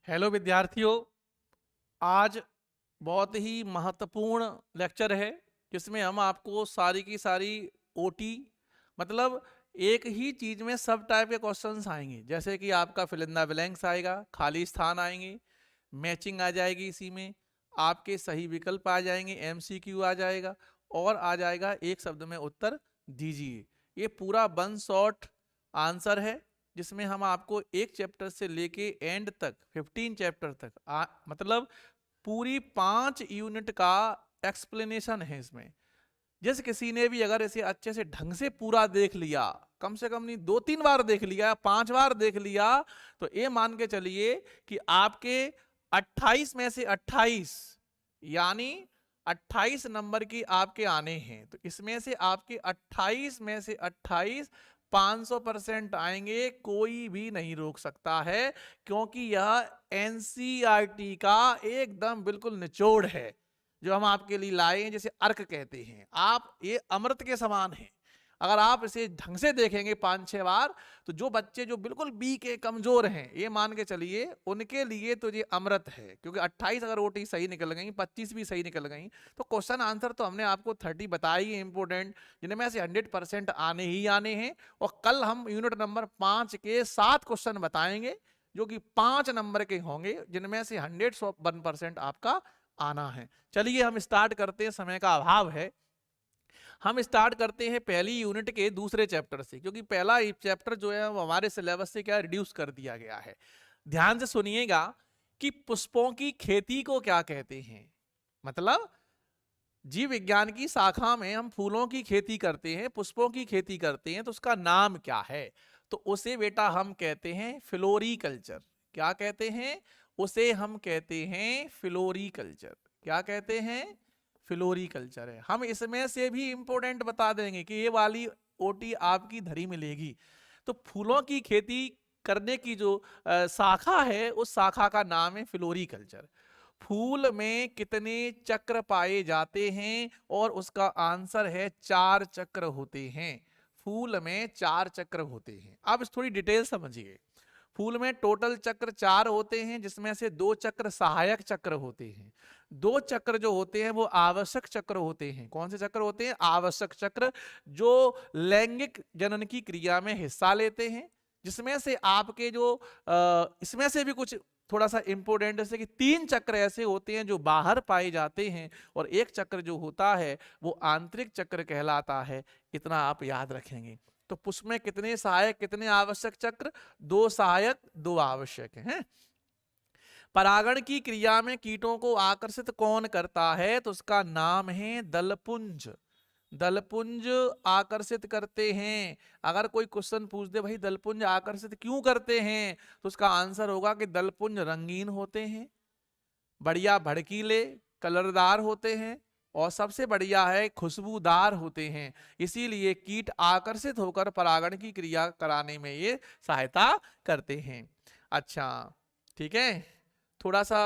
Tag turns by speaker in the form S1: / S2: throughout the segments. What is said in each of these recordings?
S1: Hello विद्यार्थियों। आज बहुत ही महत्वपूर्ण लेक्चर है जिसमें हम आपको सारी की सारी ओटी मतलब एक ही चीज में सब टाइप के क्वेश्चंस आएंगे, जैसे कि आपका फिल इन द ब्लैंक्स आएगा, खाली स्थान आएंगे, मैचिंग आ जाएगी, इसी में आपके सही विकल्प आ जाएंगे, एमसीक्यू आ जाएगा और आ जाएगा एक शब्द में उत्तर दीजिए। ये पूरा वन शॉट आंसर है जिसमें हम आपको एक चैप्टर से लेके एंड तक 15 चैप्टर तक मतलब पूरी 5 यूनिट का एक्सप्लेनेशन है इसमें। जिस किसी ने भी अगर इसे अच्छे से ढंग से पूरा देख लिया, कम से कम नहीं 2-3 बार देख लिया, 5 बार देख लिया, तो ये मान के चलिए कि आपके 28 में से 28 यानी 28 नंबर की आपके आने हैं। तो इसमें से आपके 28 में से 28 500% आएंगे, कोई भी नहीं रोक सकता है, क्योंकि यह एनसीईआरटी का एकदम बिल्कुल निचोड़ है जो हम आपके लिए लाए हैं, जिसे अर्क कहते हैं। आप ये अमृत के समान है। अगर आप इसे ढंग से देखेंगे 5-6 बार, तो जो बच्चे जो बिल्कुल बी के कमजोर हैं, ये मान के चलिए उनके लिए तो ये अमृत है, क्योंकि 28 अगर ओटी सही निकल गई, 25 भी सही निकल गई, तो क्वेश्चन आंसर तो हमने आपको 30 बताई है इंपोर्टेंट, जिनमें से 100% आने ही आने हैं। और कल हम यूनिट नंबर 5 के 7 क्वेश्चन बताएंगे जो कि 5 नंबर के होंगे, जिनमें से 101% आपका आना है। चलिए हम स्टार्ट करते हैं, समय का अभाव है। हम स्टार्ट करते हैं पहली यूनिट के दूसरे चैप्टर से, क्योंकि पहला चैप्टर जो है वो हमारे सिलेबस से क्या रिड्यूस कर दिया गया है। ध्यान से सुनिएगा कि पुष्पों की खेती को क्या कहते हैं। मतलब जीव विज्ञान की शाखा में हम फूलों की खेती करते हैं, पुष्पों की खेती करते हैं, तो उसका नाम क्या है? तो उसे बेटा हम कहते हैं फ्लोरीकल्चर। क्या कहते हैं? उसे हम कहते हैं फ्लोरीकल्चर। क्या कहते हैं? फ्लोरीकल्चर है। हम इसमें से भी इंपॉर्टेंट बता देंगे कि ये वाली ओटी आपकी धरी मिलेगी। तो फूलों की खेती करने की जो शाखा है, उस शाखा का नाम है फ्लोरीकल्चर। फूल में कितने चक्र पाए जाते हैं? और उसका आंसर है 4 चक्र होते हैं। फूल में 4 चक्र होते हैं। अब इस थोड़ी डिटेल समझिए। फूल में टोटल चक्र 4 होते हैं, जिसमें से 2 चक्र सहायक चक्र होते हैं। 2 चक्र जो होते हैं वो आवश्यक चक्र होते हैं। कौन से चक्र होते हैं? आवश्यक चक्र, जो लैंगिक जनन की क्रिया में हिस्सा लेते हैं। जिसमें से आपके जो इसमें से भी कुछ थोड़ा सा इंपोर्टेंट, जैसे कि 3 चक्र ऐसे होते हैं जो बाहर पाए जाते हैं, और एक चक्र जो होता है वो आंतरिक चक्र कहलाता है। इतना आप याद रखेंगे। तो पुष्प में कितने सहायक कितने आवश्यक चक्र? 2 सहायक 2 आवश्यक हैं। परागण की क्रिया में कीटों को आकर्षित कौन करता है? तो उसका नाम है दलपुंज। दलपुंज आकर्षित करते हैं। अगर कोई क्वेश्चन पूछ दे भाई दलपुंज आकर्षित क्यों करते हैं, तो उसका आंसर होगा कि दलपुंज रंगीन होते हैं, बढ़िया भड़कीले कलरदार होते हैं, और सबसे बढ़िया है खुशबूदार होते हैं। इसीलिए कीट आकर्षित होकर परागण की क्रिया कराने में ये सहायता करते हैं। अच्छा, ठीक है। थोड़ा सा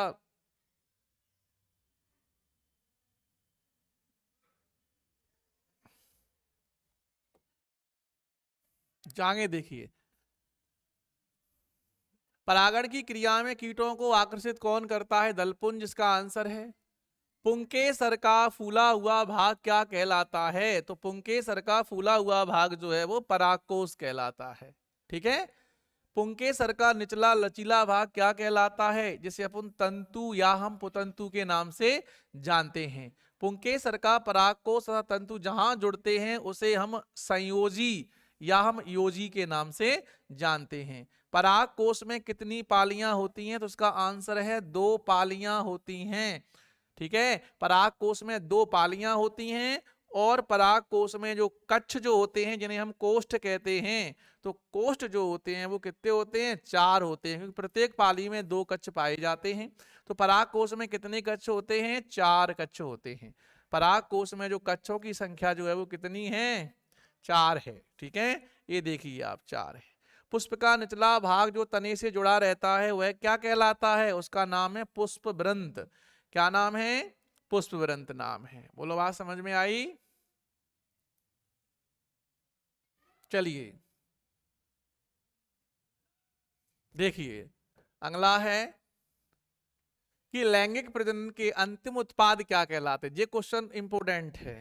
S1: जागे देखिए। परागण की क्रिया में कीटों को आकर्षित कौन करता है? दलपुंज। इसका आंसर है पुंकेसर का फूला हुआ भाग क्या कहलाता है? तो पुंकेसर का फूला हुआ भाग जो है वो परागकोश कहलाता है। ठीक है। पुंकेसर का निचला लचीला भाग क्या कहलाता है? जिसे अपन तंतु या हम पुतंतु के नाम से जानते हैं। पुंकेसर का परागकोश तथा तंतु जहां जुड़ते हैं उसे हम संयोजी या हम योजी के नाम से जानते हैं। परागकोश में कितनी पालियां होती हैं? तो उसका आंसर है 2 पालियां होती हैं। ठीक है। परागकोश में 2 पालियां होती हैं, और परागकोश में जो कक्ष जो होते हैं, जिन्हें हम कोष्ठ कहते हैं, तो कोष्ठ जो होते हैं वो कितने होते हैं? 4 होते हैं, क्योंकि प्रत्येक पाली में 2 कक्ष पाए जाते हैं। तो परागकोश में कितने कक्ष होते हैं? 4 कक्ष होते हैं। परागकोश में जो कक्षों की संख्या जो है वो कितनी है? 4 है। ठीक है। ये देखिए आप, 4 है। पुष्प का निचला भाग जो तने से जुड़ा रहता है वह क्या कहलाता है? उसका नाम है पुष्प वृंत। क्या नाम है? पुष्प वृंत नाम है। बोलो, बात समझ में आई? चलिए देखिए, अगला है कि लैंगिक प्रजनन के अंतिम उत्पाद क्या कहलाते हैं। ये क्वेश्चन इंपोर्टेंट है,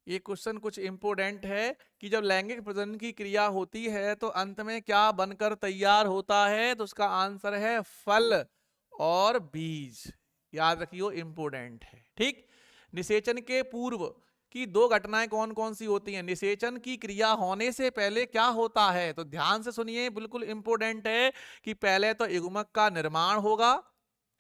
S1: ये क्वेश्चन कुछ इंपोर्टेंट है कि जब लैंगिक प्रजनन की क्रिया होती है तो अंत में क्या बनकर तैयार होता है, तो उसका आंसर है फल और बीज। याद रखियो, इंपोर्टेंट है। ठीक, निषेचन के पूर्व की दो घटनाएं कौन कौन सी होती हैं। निषेचन की क्रिया होने से पहले क्या होता है, तो ध्यान से सुनिए, बिल्कुल इंपोर्टेंट है कि पहले तो युग्मक का निर्माण होगा,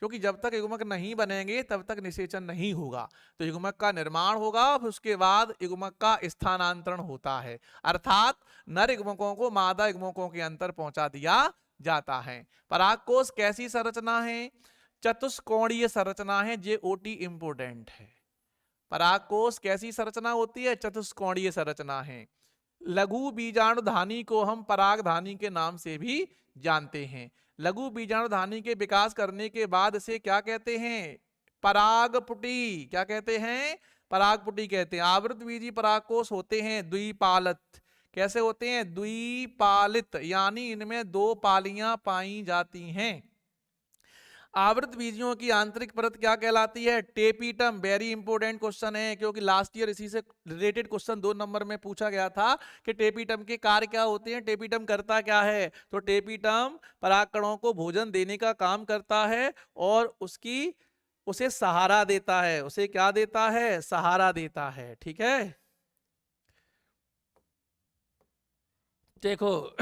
S1: क्योंकि जब तक युग्मक नहीं बनेंगे तब तक निषेचन नहीं होगा। तो युग्मक का निर्माण होगा, फिर उसके बाद युग्मक का स्थानांतरण होता है, अर्थात नर युग्मकों को मादा युग्मकों के अंतर पहुंचा दिया जाता है। परागकोश कैसी संरचना है, चतुष्कोणीय संरचना है। जे ओटी इंपोर्टेंट है। परागकोश कैसी संरचना होती है, चतुष्कोणीय संरचना है। लघु बीजाणुधानी को हम परागधानी के नाम से भी जानते हैं। लघु बीजाणुधानी के विकास करने के बाद इसे क्या कहते हैं, परागपुटी। क्या कहते हैं, परागपुटी कहते हैं। आवृतबीजी परागकोश होते हैं द्विपालित। कैसे होते हैं, द्विपालित, यानी इनमें दो पालियां पाई जाती हैं। आवृत बीजियों की आंतरिक परत क्या कहलाती है, टेपिटम। वेरी इंपॉर्टेंट क्वेश्चन है, क्योंकि लास्ट ईयर इसी से रिलेटेड क्वेश्चन 2 नंबर में पूछा गया था कि टेपिटम के कार्य क्या होते हैं, टेपिटम करता क्या है। तो टेपिटम परागकणों को भोजन देने का काम करता है और उसे सहारा देता है। उसे क्या देता है, सहारा देता है। ठीक है, देखो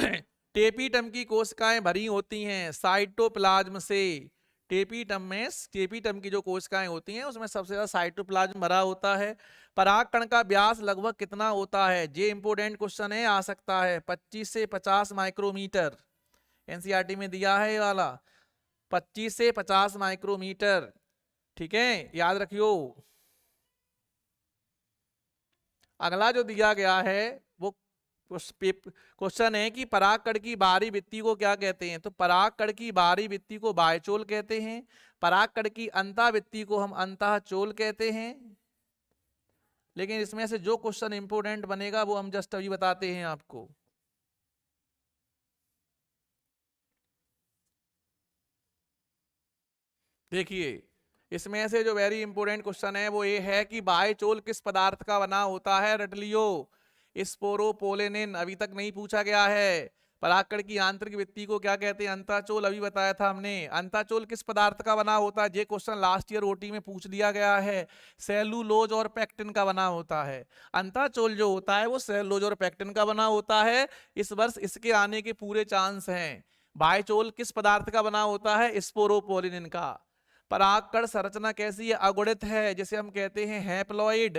S1: टेपिटम की कोशिकाएं भरी होती हैं साइटोप्लाज्म से। टेपिटम की जो कोशिकाएं होती हैं उसमें सबसे ज्यादा साइटोप्लाज्म भरा होता है। परागकण का व्यास लगभग कितना होता है, ये इंपोर्टेंट क्वेश्चन है, आ सकता है 25 से 50 माइक्रोमीटर। एनसीईआरटी में दिया है ये वाला, 25 से 50 माइक्रोमीटर। ठीक है, याद रखियो। अगला जो दिया गया है वो क्वेश्चन है कि परागकण की बाहरी भित्ति को क्या कहते हैं। तो परागकण की बाहरी भित्ति को बाह्यचोल कहते हैं। परागकण की अंतःभित्ति को हम अंतःचोल कहते हैं। लेकिन इसमें से जो क्वेश्चन इंपोर्टेंट बनेगा वो हम जस्ट अभी बताते हैं आपको। देखिए, इसमें से जो वेरी इंपोर्टेंट क्वेश्चन है वो ये है कि बाह्यचोल किस पदार्थ का बना होता है, रट लियो। स्पोरोपोलेनिन अभी तक नहीं पूछा गया है। परागकण की आंतरिक भित्ति को क्या कहते हैं, अंतःचोल, अभी बताया था हमने। अंतःचोल किस पदार्थ का बना होता है, ये क्वेश्चन लास्ट ईयर ओटी में पूछ लिया गया है। सेलुलोज और पेक्टिन का बना होता है। अंतःचोल जो होता है वो सेलुलोज और पेक्टिन का बना होता है। इस वर्ष इसके आने के पूरे चांस हैं। बाह्यचोल किस पदार्थ का बना होता है, स्पोरोपोलिनिन का। परागकण संरचना कैसी है, अगुणित है, जिसे हम कहते हैं हैप्लॉइड।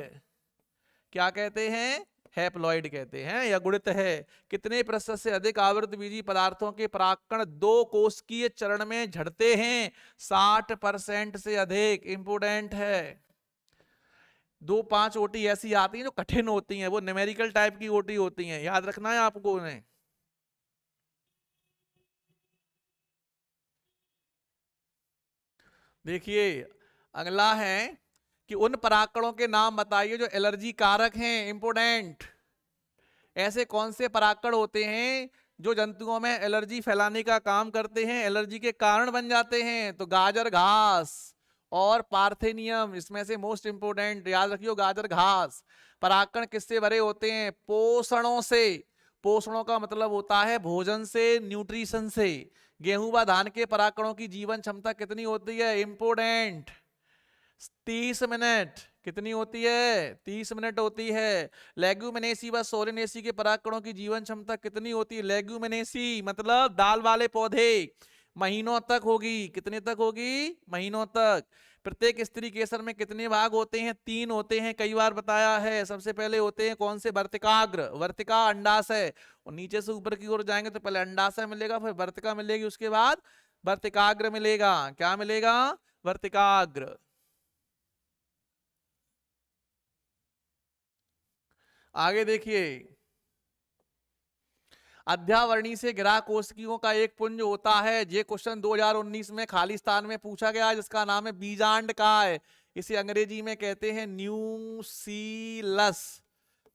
S1: क्या कहते हैं, हैप्लॉइड कहते हैं, या गुणित है। कितने प्रतिशत से अधिक आवृतबीजी पदार्थों के परागकण दो कोशिकीय चरण में झड़ते हैं, 60% से अधिक। इंपोर्टेंट है। 2-5 ओटी ऐसी आती हैं जो कठिन होती हैं, वो न्यूमेरिकल टाइप की ओटी होती हैं, याद रखना है आपको उन्हें। देखिए, अगला है कि उन परागकणों के नाम बताइए जो एलर्जी कारक हैं। इंपोर्टेंट, ऐसे कौन से परागकण होते हैं जो जंतुओं में एलर्जी फैलाने का काम करते हैं, एलर्जी के कारण बन जाते हैं। तो गाजर घास और पार्थेनियम इसमें से मोस्ट इंपोर्टेंट, याद रखियो, गाजर घास। परागकण किससे भरे होते हैं, पोषणों से। पोषणों का मतलब होता है भोजन से, न्यूट्रिशन से। गेहूं व धान के परागकणों की जीवन क्षमता कितनी होती है, इंपोर्टेंट, 30 मिनट। कितनी होती है, 30 मिनट होती है। लेग्यूमिनेसी व सोलेनेसी के परागकणों की जीवन क्षमता कितनी होती है, लेग्यूमिनेसी मतलब दाल वाले पौधे, महीनों तक होगी। कितने तक होगी, महीनों तक। प्रत्येक स्त्री केसर में कितने भाग होते हैं, 3 होते हैं, कई बार बताया है। सबसे पहले होते हैं कौन से, वर्तिकाग्र, वर्तिका, अंडाशय। और नीचे से ऊपर की ओर जाएंगे तो पहले अंडाशय मिलेगा, फिर वर्तिका मिलेगी, उसके बाद वर्तिकाग्र मिलेगा। क्या मिलेगा, वर्तिकाग्र। आगे देखिए, अध्यावरणी से घिरा कोशिकाओं का एक पुंज होता है। ये क्वेश्चन 2019 में खाली स्थान में पूछा गया, जिसका नाम है बीजांडकाय। इसे अंग्रेजी में कहते हैं न्यूसीलस।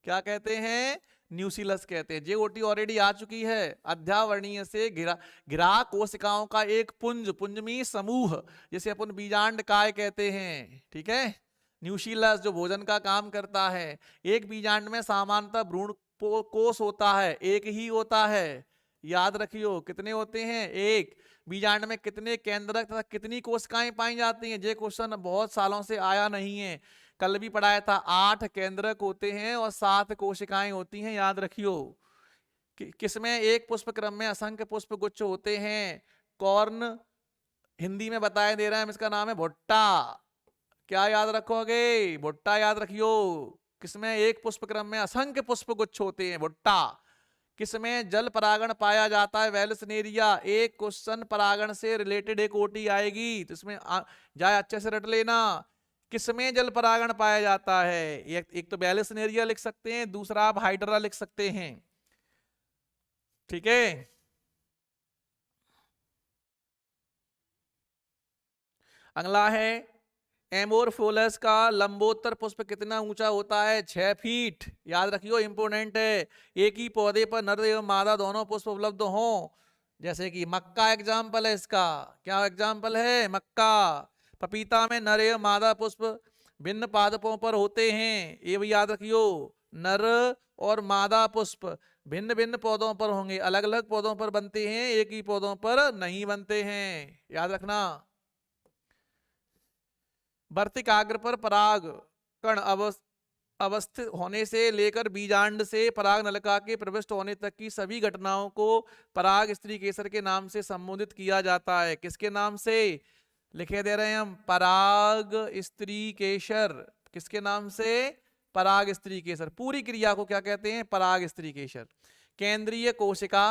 S1: क्या कहते हैं, न्यूसिलस कहते हैं। जे ओटी ऑलरेडी आ चुकी है। अध्यावरणीय से घिरा कोशिकाओं का एक पुंज, पुंजमी समूह, जिसे अपन बीजांड काय कहते हैं। ठीक है, न्यूसिलस जो भोजन का काम करता है। एक बीजांड में सामान्यतः भ्रूण कोष होता है, एक ही होता है, याद रखियो। कितने होते हैं? एक। बीजांड में कितने केंद्रक तथा कितनी कोशिकाएं पाई जाती हैं? ये क्वेश्चन बहुत सालों से आया नहीं है, कल भी पढ़ाया था। 8 केंद्रक होते हैं और 7 कोशिकाएं होती हैं, याद रखियो। किसमें? एक पुष्प क्रम में असंख्य पुष्प गुच्छ होते हैं। कॉर्न हिंदी में बताया दे रहा है, इसका नाम है भुट्टा। क्या याद रखोगे? भुट्टा याद रखियो। किसमें? एक पुष्प क्रम में असंख्य पुष्प गुच्छ होते हैं, भुट्टा। किसमें जल परागण पाया जाता है? वेलसनेरिया। एक क्वेश्चन परागण से रिलेटेड एक ओटी आएगी, तो इसमें जाए अच्छे से रट लेना। किसमें जल परागण पाया जाता है? एक तो वेलसनेरिया लिख सकते हैं, दूसरा आप हाइड्रा लिख सकते हैं। ठीक है, अगला है एमोरफोलस का लंबोत्तर पुष्प कितना ऊंचा होता है? 6 फीट। याद रखियो, इंपोर्टेंट है। एक ही पौधे पर नर एवं मादा दोनों पुष्प उपलब्ध हों। जैसे कि मक्का एग्जाम्पल है इसका। क्या एग्जाम्पल है? मक्का। पपीता में नर एवं मादा पुष्प भिन्न पादपों पर होते हैं, ये भी याद रखियो। नर और मादा पुष्प भिन्न भिन्न पौधों पर होंगे, अलग अलग पौधों पर बनते हैं, एक ही पौधों पर नहीं बनते हैं, याद रखना। वर्तिकाग्र पर पराग कण अवस्थित होने से लेकर बीजांड से पराग नलिका के प्रविष्ट होने तक की सभी घटनाओं को पराग स्त्री केसर के नाम से संबोधित किया जाता है। किसके नाम से? लिखे दे रहे हैं हम, पराग स्त्री केसर। किसके नाम से? पराग स्त्री केसर। पूरी क्रिया को क्या कहते हैं? पराग स्त्री केसर। केंद्रीय कोशिका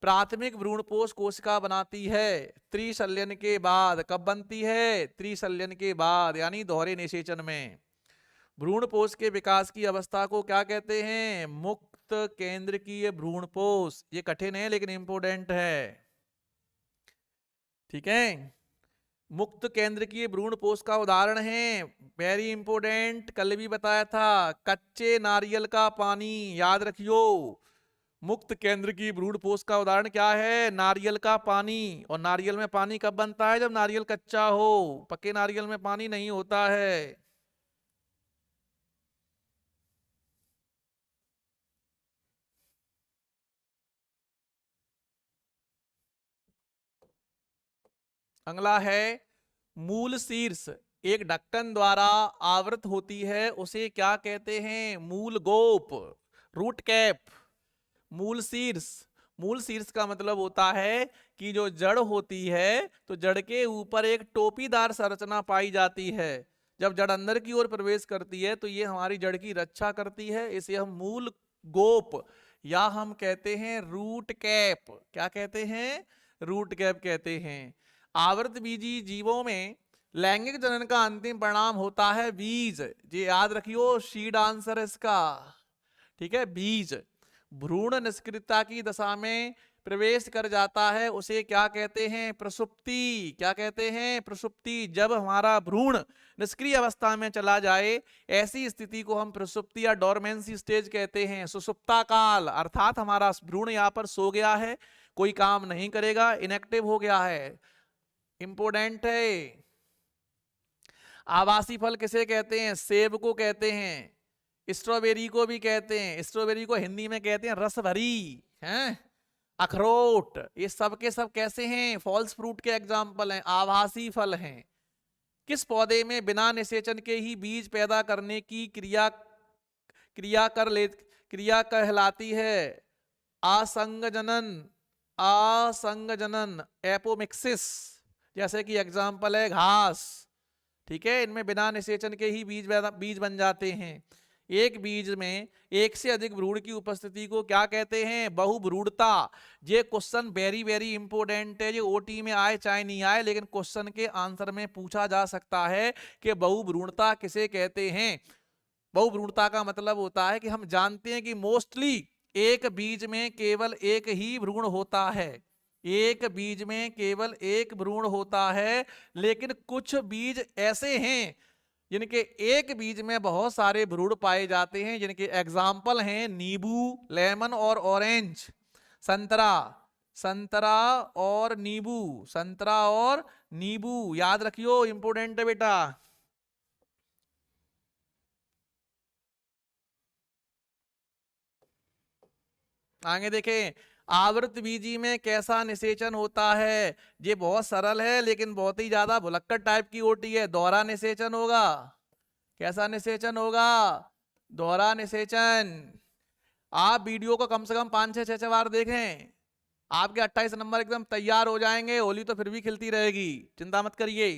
S1: प्राथमिक भ्रूणपोष कोशिका बनाती है त्रिशल्यन के बाद। कब बनती है? त्रिशल्यन के बाद, यानी दोहरे निषेचन में। भ्रूणपोष के विकास की अवस्था को क्या कहते हैं? मुक्त केंद्रकीय भ्रूणपोष। ये कठिन है लेकिन इंपोर्टेंट है। ठीक है, मुक्त केंद्रकीय भ्रूणपोष का उदाहरण है, वेरी इंपोर्टेंट, कल भी बताया था, कच्चे नारियल का पानी। याद रखियो, मुक्त केंद्र की भ्रूणपोष का उदाहरण क्या है? नारियल का पानी। और नारियल में पानी कब बनता है? जब नारियल कच्चा हो, पके नारियल में पानी नहीं होता है। अगला है मूल शीर्ष एक ढक्कन द्वारा आवृत होती है, उसे क्या कहते हैं? मूल गोप, रूट कैप। मूल शीर्ष, मूल शीर्ष का मतलब होता है कि जो जड़ होती है तो जड़ के ऊपर एक टोपीदार संरचना पाई जाती है। जब जड़ अंदर की ओर प्रवेश करती है तो ये हमारी जड़ की रक्षा करती है, इसे हम मूल गोप या हम कहते हैं रूट कैप। क्या कहते हैं? रूट कैप कहते हैं। आवृत बीजी जीवों में लैंगिक जनन का अंतिम परिणाम होता है बीज। ये याद रखियो, शीड आंसर इसका। ठीक है, बीज भ्रूण निष्क्रियता की दशा में प्रवेश कर जाता है, उसे क्या कहते हैं? प्रसुप्ति। क्या कहते हैं? प्रसुप्ति। जब हमारा भ्रूण निष्क्रिय अवस्था में चला जाए, ऐसी स्थिति को हम प्रसुप्ति या डोरमेंसी स्टेज कहते हैं। सुसुप्ता काल, अर्थात हमारा भ्रूण यहाँ पर सो गया है, कोई काम नहीं करेगा, इनएक्टिव हो गया है। इंपोर्टेंट है। आवासी फल किसे कहते हैं? सेब को कहते हैं, स्ट्रॉबेरी को भी कहते हैं। स्ट्रॉबेरी को हिंदी में कहते हैं रस भरी, हैं? अखरोट, ये सब के सब कैसे हैं? फॉल्स फ्रूट के एग्जाम्पल हैं, आभासी फल हैं। किस पौधे में बिना निषेचन के ही बीज पैदा करने की क्रिया कहलाती है? असंगजनन, असंगजनन, एपोमिक्सिस। जैसे कि एग्जाम्पल है घास। ठीक है, इनमें बिना निषेचन के ही बीज बन जाते हैं। एक बीज में एक से अधिक भ्रूण की उपस्थिति को क्या कहते हैं? बहुभ्रूणता। ये क्वेश्चन वेरी वेरी इंपोर्टेंट है, ये ओटी में आए चाहे नहीं आए, लेकिन क्वेश्चन के आंसर में पूछा जा सकता है कि बहुभ्रूणता किसे कहते हैं। बहुभ्रूणता का मतलब होता है कि हम जानते हैं कि मोस्टली एक बीज में केवल एक ही भ्रूण होता है, एक बीज में केवल एक भ्रूण होता है, लेकिन कुछ बीज ऐसे हैं जिनके एक बीज में बहुत सारे भ्रूण पाए जाते हैं, जिनके एग्जाम्पल हैं नींबू, लेमन और ऑरेंज। संतरा, संतरा और नींबू, संतरा और नींबू, याद रखियो, इंपोर्टेंट है बेटा। आगे देखें, आवृत बीजी में कैसा निषेचन होता है। ये बहुत सरल है लेकिन बहुत ही ज्यादा भुलक्कड़ टाइप की ओटी है। दोहरा निषेचन होगा। कैसा निषेचन होगा? दोहरा निषेचन। आप वीडियो को कम से कम 5-6 बार देखें, आपके 28 नंबर एकदम तैयार हो जाएंगे। होली तो फिर भी खिलती रहेगी, चिंता मत करिए।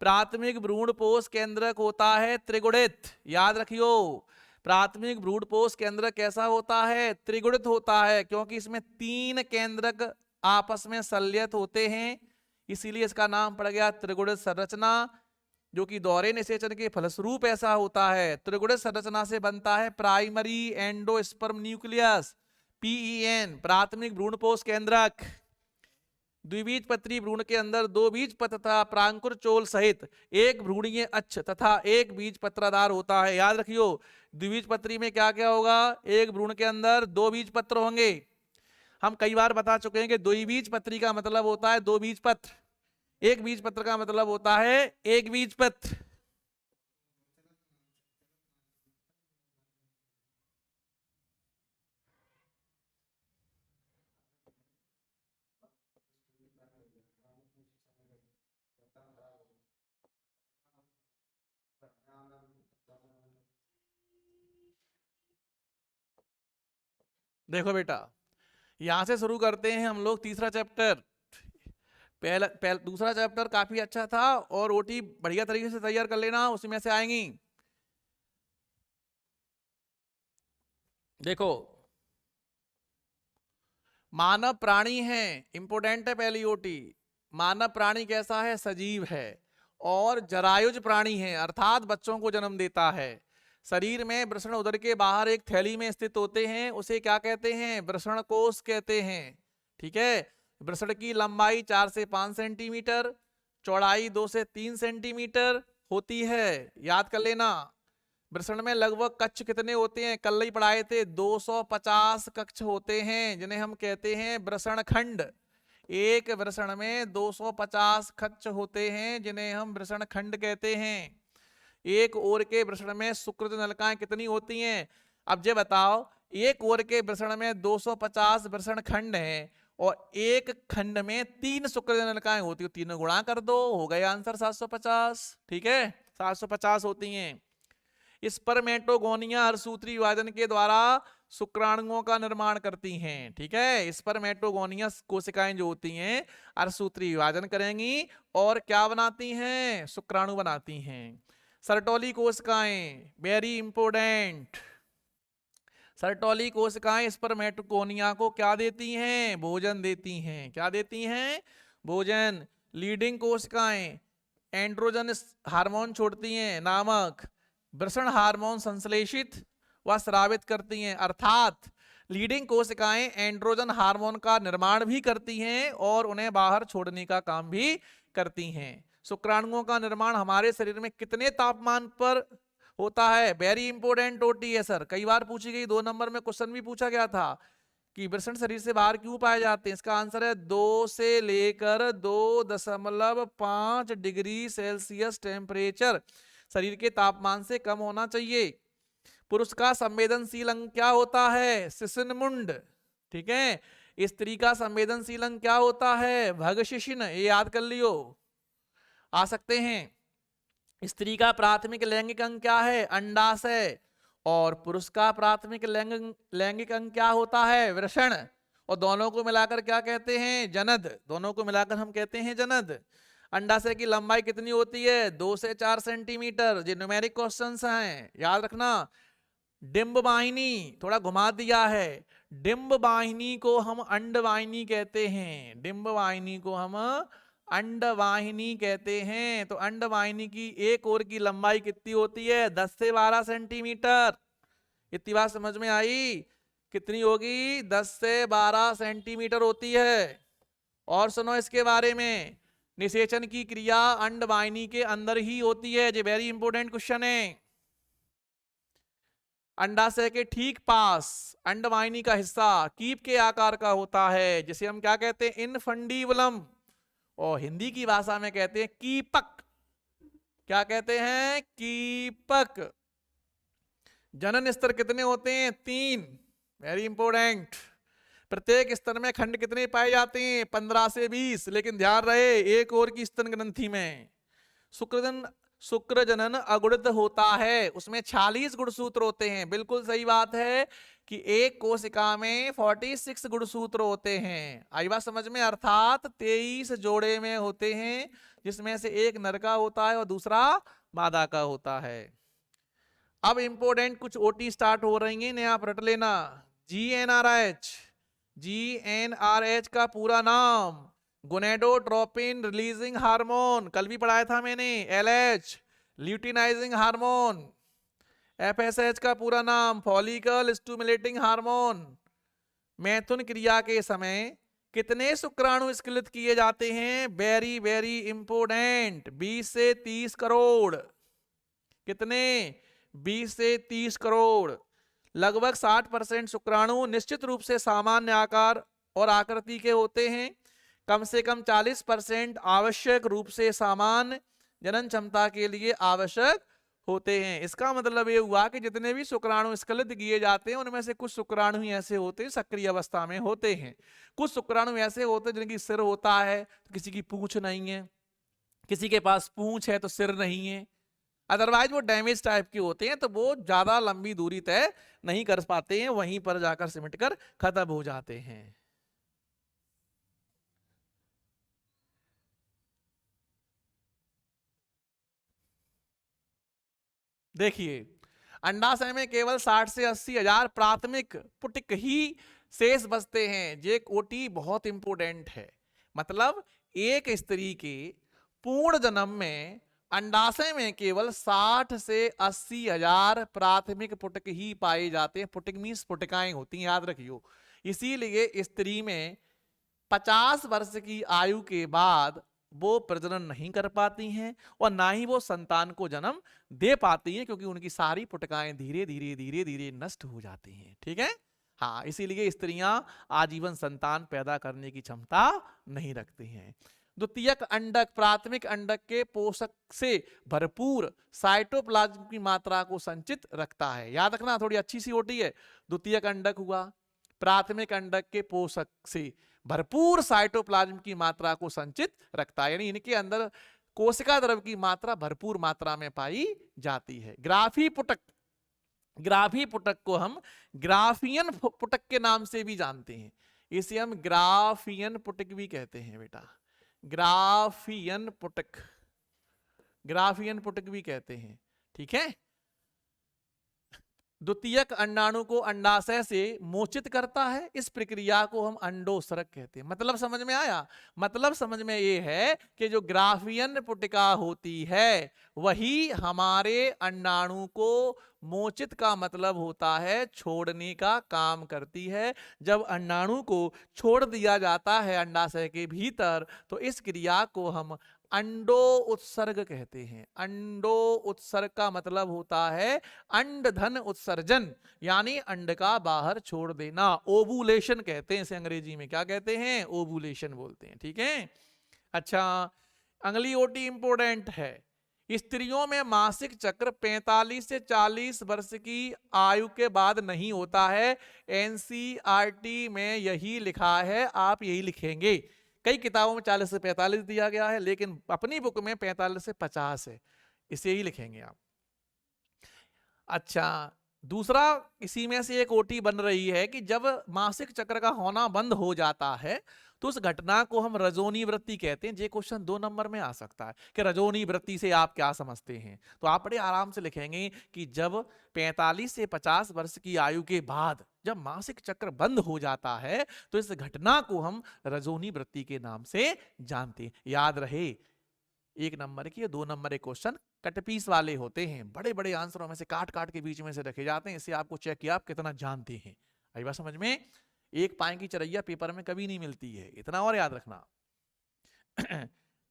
S1: प्राथमिक भ्रूण पोष केंद्रक होता है त्रिगुणित, याद रखियो। प्राथमिक भ्रूण पोष केंद्रक कैसा होता है? त्रिगुणित होता है, क्योंकि इसमें 3 केंद्रक आपस में संलयित होते हैं, इसीलिए इसका नाम पड़ गया त्रिगुणित संरचना, जो कि दोहरे निषेचन के फलस्वरूप ऐसा होता है। त्रिगुणित संरचना से बनता है प्राइमरी एंडोस्पर्म न्यूक्लियस, पीईएन, प्राथमिक भ्रूण पोष केंद्रक। द्विबीजपत्री भ्रूण के अंदर 2 बीजपत्र तथा प्रांकुर चोल सहित एक भ्रूणीय अक्ष तथा एक बीजपत्राधार होता है। याद रखियो, द्विबीजपत्री में क्या क्या होगा? एक भ्रूण के अंदर 2 बीजपत्र होंगे। हम कई बार बता चुके हैं कि द्विबीजपत्री का मतलब होता है 2 बीजपत्र, एक बीजपत्र का मतलब होता है एक बीजपत्र। देखो बेटा, यहां से शुरू करते हैं हम लोग तीसरा चैप्टर। दूसरा चैप्टर काफी अच्छा था और ओटी बढ़िया तरीके से तैयार कर लेना, उसी में से आएंगी। देखो, मानव प्राणी है, इंपोर्टेंट है पहली ओटी। मानव प्राणी कैसा है? सजीव है और जरायुज प्राणी है, अर्थात बच्चों को जन्म देता है। शरीर में वृषण उदर के बाहर एक थैली में स्थित होते हैं, उसे क्या कहते हैं? वृषण कोष कहते हैं। ठीक है। वृषण की लंबाई 4 से 5 सेंटीमीटर, चौड़ाई 2 से 3 सेंटीमीटर होती है, याद कर लेना। वृषण में लगभग कक्ष कितने होते हैं? कल ही पढ़ाए थे, 250 कक्ष होते हैं, जिन्हें हम कहते हैं वृषण खंड। एक वृषण में 250 कक्ष होते हैं, जिन्हें हम वृषण खंड कहते हैं। एक ओर के वृषण में सुकृत नलिकाएं कितनी होती हैं? अब ये बताओ, एक ओर के वृषण में 250 वृषण खंड हैं और एक खंड में 3 सुकृत नलिकाएं होती है, तीनों गुणा कर दो, हो गया आंसर 750। ठीक है, 750 होती हैं। स्पर्मेटोगोनिया हरसूत्री विभाजन के द्वारा शुक्राणुओं का निर्माण करती हैं। ठीक है, स्पर्मेटोगोनिया कोशिकाएं जो होती हैं हरसूत्री विभाजन करेंगी और क्या बनाती हैं? शुक्राणु बनाती हैं। सर्टोली कोशिकाएं, वेरी इंपोर्टेंट। सर्टोली कोशिकाएं स्पर्मेटोगोनिया को क्या देती हैं? भोजन देती हैं। क्या देती हैं? भोजन। लीडिंग कोशिकाएं एंड्रोजन हार्मोन छोड़ती हैं नामक वृषण हार्मोन संश्लेषित व स्रावित करती हैं, अर्थात लीडिंग कोशिकाएं एंड्रोजन हार्मोन का निर्माण भी करती हैं और उन्हें बाहर छोड़ने का काम भी करती हैं। शुक्राणुओं का निर्माण हमारे शरीर में कितने तापमान पर होता है? वेरी इंपोर्टेंट ओटी है सर, कई बार पूछी गई, 2 नंबर में क्वेश्चन भी पूछा गया था कि वृषण शरीर से बाहर क्यों पाए जाते हैं। इसका आंसर है 2 से लेकर 2.5 डिग्री सेल्सियस टेम्परेचर शरीर के तापमान से कम होना चाहिए। पुरुष का संवेदनशील अंग क्या होता है? शिश्न। ठीक है। स्त्री का संवेदनशील अंग क्या होता है? भगशिश्न। ये याद कर लियो, आ सकते हैं। स्त्री का प्राथमिक लैंगिक अंग क्या है? अंडाशय। और पुरुष का प्राथमिक लैंगिक अंग क्या होता है? वृषण। और दोनों को मिलाकर क्या कहते हैं? जनद। दोनों को मिलाकर हम कहते हैं जनद। अंडाशय की लंबाई कितनी होती है? 2 से 4 सेंटीमीटर। ये न्यूमेरिक क्वेश्चंस हैं, याद रखना। डिंब वाहिनी, थोड़ा घुमा दिया है। डिंब वाहिनी को हम अंडवाहिनी कहते हैं। डिंब वाहिनी को हम अंडवाहिनी कहते हैं। तो अंडवाहिनी की एक ओर की लंबाई कितनी होती है? 10 से 12 सेंटीमीटर। इतनी बात समझ में आई? कितनी होगी? 10 से 12 सेंटीमीटर होती है। और सुनो इसके बारे में, निषेचन की क्रिया अंडवाहिनी के अंदर ही होती है। ये वेरी इंपॉर्टेंट क्वेश्चन है। अंडाशय के ठीक पास अंडवाहिनी का हिस्सा कीप के आकार का होता है, जिसे हम क्या कहते हैं, इनफंडीबुलम, और हिंदी की भाषा में कहते हैं कीपक। क्या कहते हैं, कीपक। जनन स्तर कितने होते हैं, 3, वेरी इंपॉर्टेंट। प्रत्येक स्तर में खंड कितने पाए जाते हैं, 15 से 20, लेकिन ध्यान रहे एक और की स्तन ग्रंथि में शुक्र जनन अगुणित होता है, उसमें 46 गुणसूत्र होते हैं। बिल्कुल सही बात है कि एक कोशिका में 46 गुणसूत्र होते हैं। आई बात समझ में, अर्थात 23 जोड़े में होते हैं, जिसमें से एक नर का होता है और दूसरा मादा का होता है। अब इंपोर्टेंट कुछ ओटी स्टार्ट हो रही है, इन्हें आप रट लेना। जीएनआरएच का पूरा नाम गोनेडोट्रोपिन रिलीजिंग हार्मोन, कल भी पढ़ाया था मैंने। LH luteinizing hormone. एफएसएच का पूरा नाम फॉलिकल स्टिमुलेटिंग हार्मोन। मैथुन क्रिया के समय कितने शुक्राणु स्खलित किए जाते हैं, वेरी वेरी इंपोर्टेंट, 20 से 30 करोड़। कितने, 20 से 30 करोड़। लगभग 60% शुक्राणु निश्चित रूप से सामान्य आकार और आकृति के होते हैं। कम से कम 40% आवश्यक रूप से सामान्य जनन क्षमता के लिए आवश्यक होते हैं। इसका मतलब ये हुआ कि जितने भी शुक्राणु स्खलित किए जाते हैं उनमें से कुछ शुक्राणु ही ऐसे होते हैं सक्रिय अवस्था में होते हैं, कुछ शुक्राणु ऐसे होते हैं जिनकी सिर होता है तो किसी की पूंछ नहीं है, किसी के पास पूंछ है तो सिर नहीं है। अदरवाइज वो डैमेज टाइप के होते हैं, तो वो ज्यादा लंबी दूरी तय नहीं कर पाते हैं, वहीं पर जाकर सिमट कर खत्म हो जाते हैं। देखिए, अंडाशय में केवल 60 से 80 हजार प्राथमिक पुटिक ही शेष बचते हैं। ये कोटि बहुत इंपोर्टेंट है। मतलब एक स्त्री के पूर्ण जन्म में अंडाशय में केवल 60 से 80 हजार प्राथमिक पुटक ही पाए जाते हैं। पुटिक मीन्स पुटिकाएं होती हैं, याद रखियो। इसीलिए स्त्री में 50 वर्ष की आयु के बाद वो प्रजनन नहीं कर पाती हैं और ना ही वो संतान को जन्म दे पाती हैं, क्योंकि उनकी सारी पुटकाएं धीरे धीरे धीरे धीरे नष्ट हो जाती हैं। ठीक है, हाँ, इसीलिए स्त्रियां आजीवन संतान पैदा करने की क्षमता नहीं रखती हैं। द्वितीयक अंडक प्राथमिक अंडक के पोषक से भरपूर साइटोप्लाज्म की मात्रा को संचित रखता है। याद रखना, थोड़ी अच्छी सी होती है। द्वितीयक अंडक हुआ, प्राथमिक अंडक के पोषक से भरपूर साइटोप्लाज्म की मात्रा को संचित रखता है, यानी इनके अंदर कोशिका द्रव्य की मात्रा भरपूर मात्रा में पाई जाती है। ग्राफी पुटक, ग्राफी पुटक को हम ग्राफियन पुटक के नाम से भी जानते हैं। इसे हम ग्राफियन पुटक भी कहते हैं बेटा, ग्राफियन पुटक, ग्राफियन पुटक भी कहते हैं। ठीक है, द्वितीयक अंडाणु को अंडाशय से मोचित करता है, इस प्रक्रिया को हम अंडोत्सर्ग कहते हैं। मतलब समझ में आया, मतलब समझ में ये है कि जो ग्राफियन पुटिका होती है वही हमारे अंडाणु को मोचित का मतलब होता है छोड़ने का काम करती है। जब अंडाणु को छोड़ दिया जाता है अंडाशय के भीतर तो इस क्रिया को हम अंडो उत्सर्ग कहते हैं। अंडो उत्सर्ग का मतलब होता है अंड धन उत्सर्जन, यानी अंड का बाहर छोड़ देना। ओवुलेशन कहते हैं इसे अंग्रेजी में, क्या कहते हैं, ओवुलेशन बोलते हैं। ठीक है, अच्छा, अगली ओटी इंपोर्टेंट है। स्त्रियों में मासिक चक्र 45 से 40 वर्ष की आयु के बाद नहीं होता है। एनसीईआरटी में यही लिखा है, आप यही लिखेंगे। कई किताबों में 40 से 45 दिया गया है, लेकिन अपनी बुक में 45 से 50 है, इसे ही लिखेंगे आप। अच्छा, दूसरा इसी में से एक ओटी बन रही है कि जब मासिक चक्र का होना बंद हो जाता है तो उस घटना को हम रजोनी वृत्ति कहते हैं। ये क्वेश्चन 2 नंबर में आ सकता है कि रजोनी वृत्ति से आप क्या समझते हैं, तो आप बड़े आराम से लिखेंगे कि जब 45 से 50 वर्ष की आयु के बाद जब मासिक चक्र बंद हो जाता है तो इस घटना को हम रजोनी वृत्ति के नाम से जानते हैं। याद रहे, 1 नंबर के 2 नंबर के क्वेश्चन कटपीस वाले होते हैं, बड़े बड़े आंसरों में से काट काट के बीच में से रखे जाते हैं। इससे आपको चेक किया आप कितना जानते हैं। आई बात समझ में, एक पाए की चरैया पेपर में कभी नहीं मिलती है, इतना और याद रखना।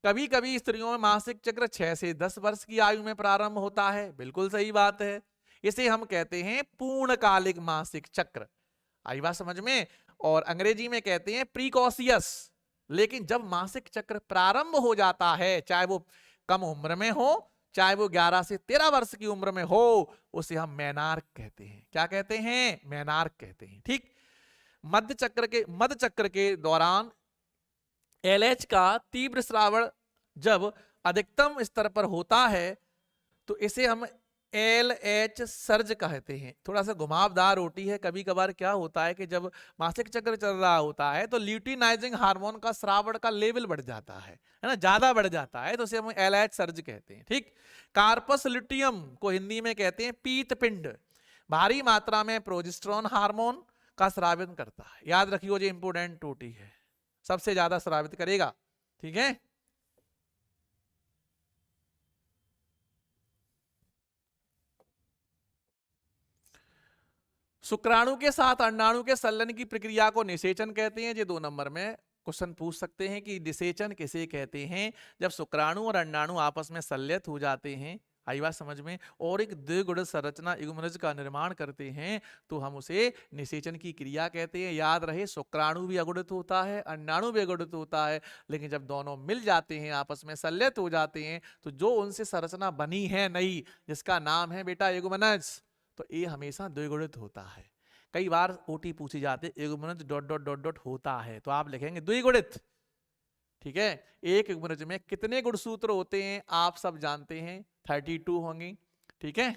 S1: कभी कभी स्त्रियों में मासिक चक्र 6 से 10 वर्ष की आयु में प्रारंभ होता है, बिल्कुल सही बात है। इसे हम कहते हैं पूर्णकालिक मासिक चक्र। आई बात समझ में? और अंग्रेजी में कहते हैं प्रीकॉशियस। लेकिन जब मासिक चक्र प्रारंभ हो जाता है, चाहे वो कम उम्र में हो, चाहे वो 11 से 13 वर्ष की उम्र में हो, उसे हम मेनार्क कहते हैं। क्या कहते हैं? मेनार्क कहते हैं। ठीक। मध्य चक्र के दौरान एलएच का तीव्र श्रावण जब अधिकतम स्तर पर होता है तो इसे हम एलएच सर्ज कहते हैं। थोड़ा सा घुमावदार होती है। कभी कभार क्या होता है कि जब मासिक चक्र चल रहा होता है तो ल्यूटिनाइजिंग हार्मोन का श्रावण का लेवल बढ़ जाता है ना, ज्यादा बढ़ जाता है, तो उसे हम एलएच सर्ज कहते हैं। ठीक। कार्पस ल्यूटियम को हिंदी में कहते हैं पीत पिंड, भारी मात्रा में प्रोजेस्टेरोन हार्मोन का श्रावित करता है। याद रखियो, जो इंपोर्टेंट टूटी है, सबसे ज्यादा श्रावित करेगा। ठीक है। शुक्राणु के साथ अंडाणु के संलयन की प्रक्रिया को निषेचन कहते हैं। ये 2 नंबर में क्वेश्चन पूछ सकते हैं कि निषेचन किसे कहते हैं? जब शुक्राणु और अंडाणु आपस में संलयित हो जाते हैं, आई बात समझ में, और एक द्विगुणित संरचना युग्मनज का निर्माण करते हैं, तो हम उसे निषेचन की क्रिया कहते हैं। याद रहे, शुक्राणु भी अगुणित होता है, अंडाणु भी अगुणित होता है, लेकिन जब दोनों मिल जाते हैं, आपस में संलयित हो जाते हैं, तो जो उनसे संरचना बनी है नई, जिसका नाम है बेटा युग्मनज, तो ये हमेशा द्विगुणित होता है। कई बार ओटी पूछी जाती है युग्मनज डॉट डॉट डॉट डॉट होता है, तो आप लिखेंगे द्विगुणित। ठीक है। एक युग्मनज में कितने गुणसूत्र होते हैं आप सब जानते हैं, 32 होंगे। ठीक है,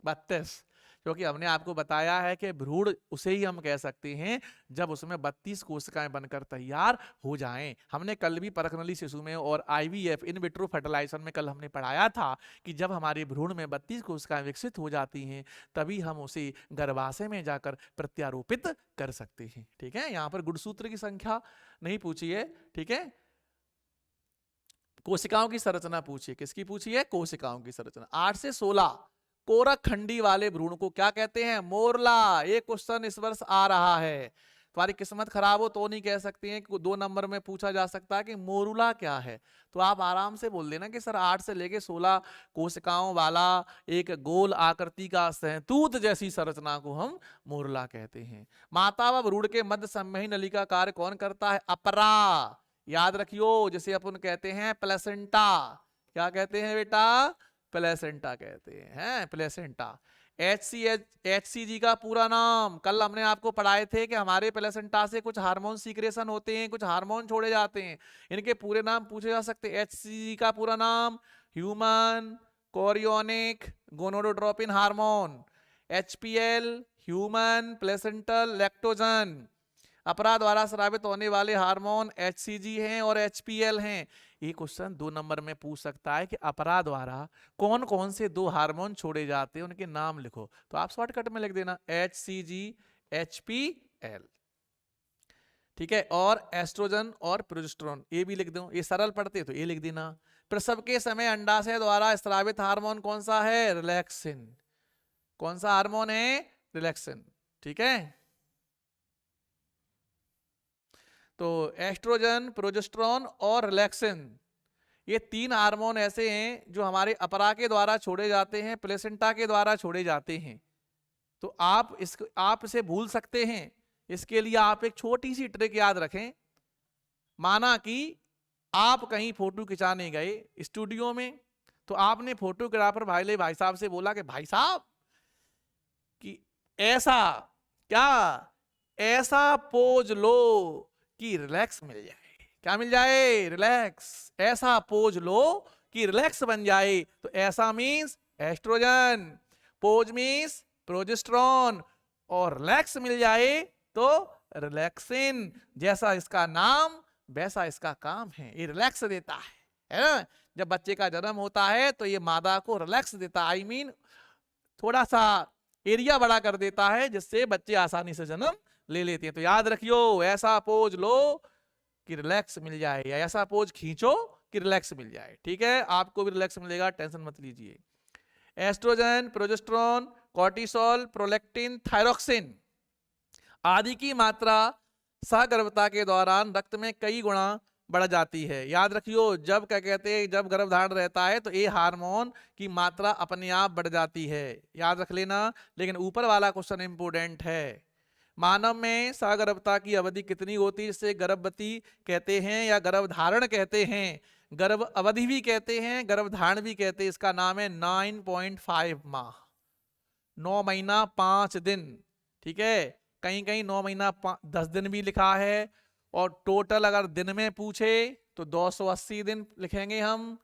S1: 32, क्योंकि हमने आपको बताया है कि भ्रूण उसे ही हम कह सकते हैं जब उसमें 32 कोशिकाएं बनकर तैयार हो जाएं। हमने कल भी परखनली शिशु में और आईवीएफ इन विट्रो फर्टिलाइजेशन में कल हमने पढ़ाया था कि जब हमारे भ्रूण में 32 कोशिकाएं विकसित हो जाती हैं, तभी हम उसे गर्भाशय में जाकर प्रत्यारोपित कर सकते हैं। ठीक है, यहाँ पर गुणसूत्र की संख्या नहीं पूछी है। ठीक है, कोशिकाओं की संरचना पूछिए। किसकी पूछी है? कोशिकाओं की संरचना। 8 से 16 कोरक खंडी वाले भ्रूण को क्या कहते हैं? मोरला। ये क्वेश्चन इस वर्ष आ रहा है। तुम्हारी किस्मत खराब हो तो नहीं कह सकते हैं कि 2 नंबर में पूछा जा सकता है कि मोरुला क्या है, तो आप आराम से बोल देना कि सर 8 से लेके 16 कोशिकाओं वाला एक गोल आकृति का सहतूत जैसी संरचना को हम मोरला कहते हैं। माता व भ्रूण के मध्य संवहनी नली का कार्य कौन करता है? अपरा। याद रखियो, जिसे अपन कहते हैं प्लेसेंटा। क्या कहते हैं बेटा? प्लेसेंटा कहते हैं, प्लेसेंटा। HCG का पूरा नाम कल हमने आपको पढ़ाए थे कि हमारे प्लेसेंटा से कुछ हार्मोन सीक्रेशन होते हैं, कुछ हार्मोन छोड़े जाते हैं। इनके पूरे नाम पूछे जा सकते हैं। HCG का पूरा नाम human chorionic gonadotropin hormone, HPL human placental lactogen. अपरा द्वारा स्रावित होने वाले हार्मोन HCG हैं और HPL हैं। ये क्वेश्चन 2 नंबर में पूछ सकता है कि अपरा द्वारा कौन कौन से 2 हार्मोन छोड़े जाते हैं, उनके नाम लिखो। तो आप शॉर्टकट में लिख देना HCG HPL। ठीक है, और एस्ट्रोजन और प्रोजेस्टेरोन ये भी लिख दो। ये सरल पढ़ते तो ये लिख देना। प्रसव के समय अंडाशय द्वारा स्रावित हार्मोन कौन सा है? रिलैक्सिन। कौन सा हार्मोन है? रिलैक्सिन। ठीक है, तो एस्ट्रोजन, प्रोजेस्टेरोन और रिलैक्सिन, ये 3 हार्मोन ऐसे हैं जो हमारे अपरा के द्वारा छोड़े जाते हैं, प्लेसेंटा के द्वारा छोड़े जाते हैं। तो आप इसे भूल सकते हैं। इसके लिए आप एक छोटी सी ट्रिक याद रखें। माना कि आप कहीं फोटो खिंचाने गए स्टूडियो में, तो आपने फोटोग्राफर भाई साहब से बोला कि भाई साहब कि ऐसा क्या, ऐसा पोज लो कि रिलैक्स मिल जाए। क्या मिल जाए? रिलैक्स। ऐसा पोज लो कि रिलैक्स बन जाए। तो ऐसा means estrogen, pose means progesterone, और रिलैक्स मिल जाए तो रिलैक्सिन। जैसा इसका नाम वैसा इसका काम है, ये रिलैक्स देता है ना। जब बच्चे का जन्म होता है तो ये मादा को रिलैक्स देता है, आई मीन थोड़ा सा एरिया बड़ा कर देता है, जिससे बच्चे आसानी से जन्म ले लेते हैं। तो याद रखियो, ऐसा पोज लो कि रिलैक्स मिल जाए, या ऐसा पोज खींचो कि रिलैक्स मिल जाए। ठीक है, आपको भी रिलैक्स मिलेगा, टेंशन मत लीजिए। Estrogen, progesterone, cortisol, prolactin, thyroxine आदि की मात्रा सहगर्भता के दौरान रक्त में कई गुणा बढ़ जाती है। याद रखियो, जब क्या कहते हैं, जब गर्भधारण रहता है तो ये हार्मोन की मात्रा अपने आप बढ़ जाती है, याद रख लेना। लेकिन ऊपर वाला क्वेश्चन इंपोर्टेंट है, मानव में सगर्भता की अवधि कितनी होती है, जिसे गर्भवती कहते हैं या गर्भधारण कहते हैं, गर्भ अवधि भी कहते हैं, गर्भधारण भी कहते हैं। इसका नाम है 9.5 माह, 9 महीना 5 दिन। ठीक है, कहीं कहीं 9 महीना 10 दिन भी लिखा है। और टोटल अगर दिन में पूछे तो 280 दिन लिखेंगे हम,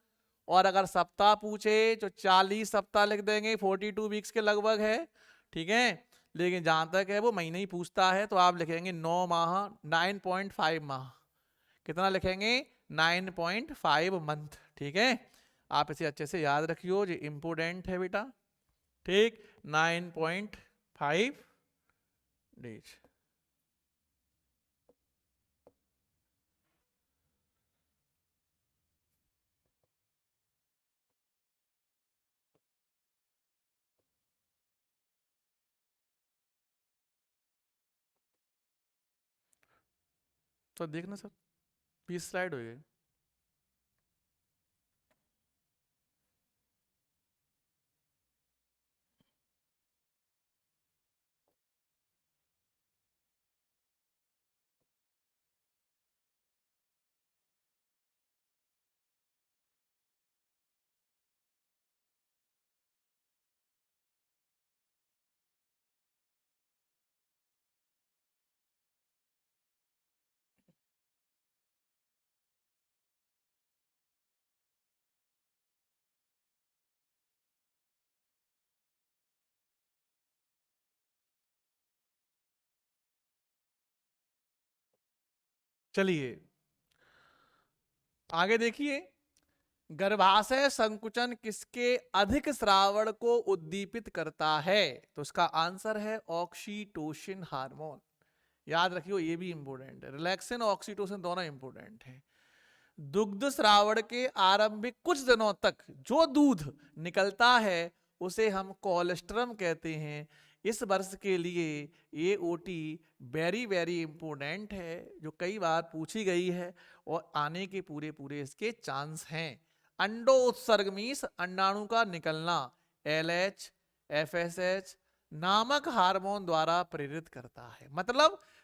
S1: और अगर सप्ताह पूछे तो 40 सप्ताह लिख देंगे, 42 वीक्स के लगभग है। ठीक है, लेकिन जहां तक है वो महीने ही पूछता है तो आप लिखेंगे 9 माह, 9.5 माह। कितना लिखेंगे? 9.5 मंथ। ठीक है, आप इसे अच्छे से याद रखियो, ये इंपोर्टेंट है बेटा। ठीक, 9.5 डेज। तो देखना सर, 20 स्लाइड हो गए। चलिए आगे देखिए, गर्भाशय संकुचन किसके अधिक श्रावण को उद्दीपित करता है? तो इसका आंसर है ऑक्सीटोसिन हार्मोन। याद रखियो, ये भी इंपोर्टेंट है, रिलैक्सिन ऑक्सीटोसिन दोनों इंपोर्टेंट है। दुग्ध श्रावण के आरंभिक कुछ दिनों तक जो दूध निकलता है उसे हम कोलेस्ट्रम कहते हैं। इस वर्ष के लिए ये ओटी वेरी वेरी इंपोर्टेंट है, जो कई बार पूछी गई है और आने के पूरे पूरे इसके चांस हैं। अंडो उत्सर्ग मीन्स अंडाणु का निकलना, LH FSH नामक हार्मोन द्वारा प्रेरित करता है।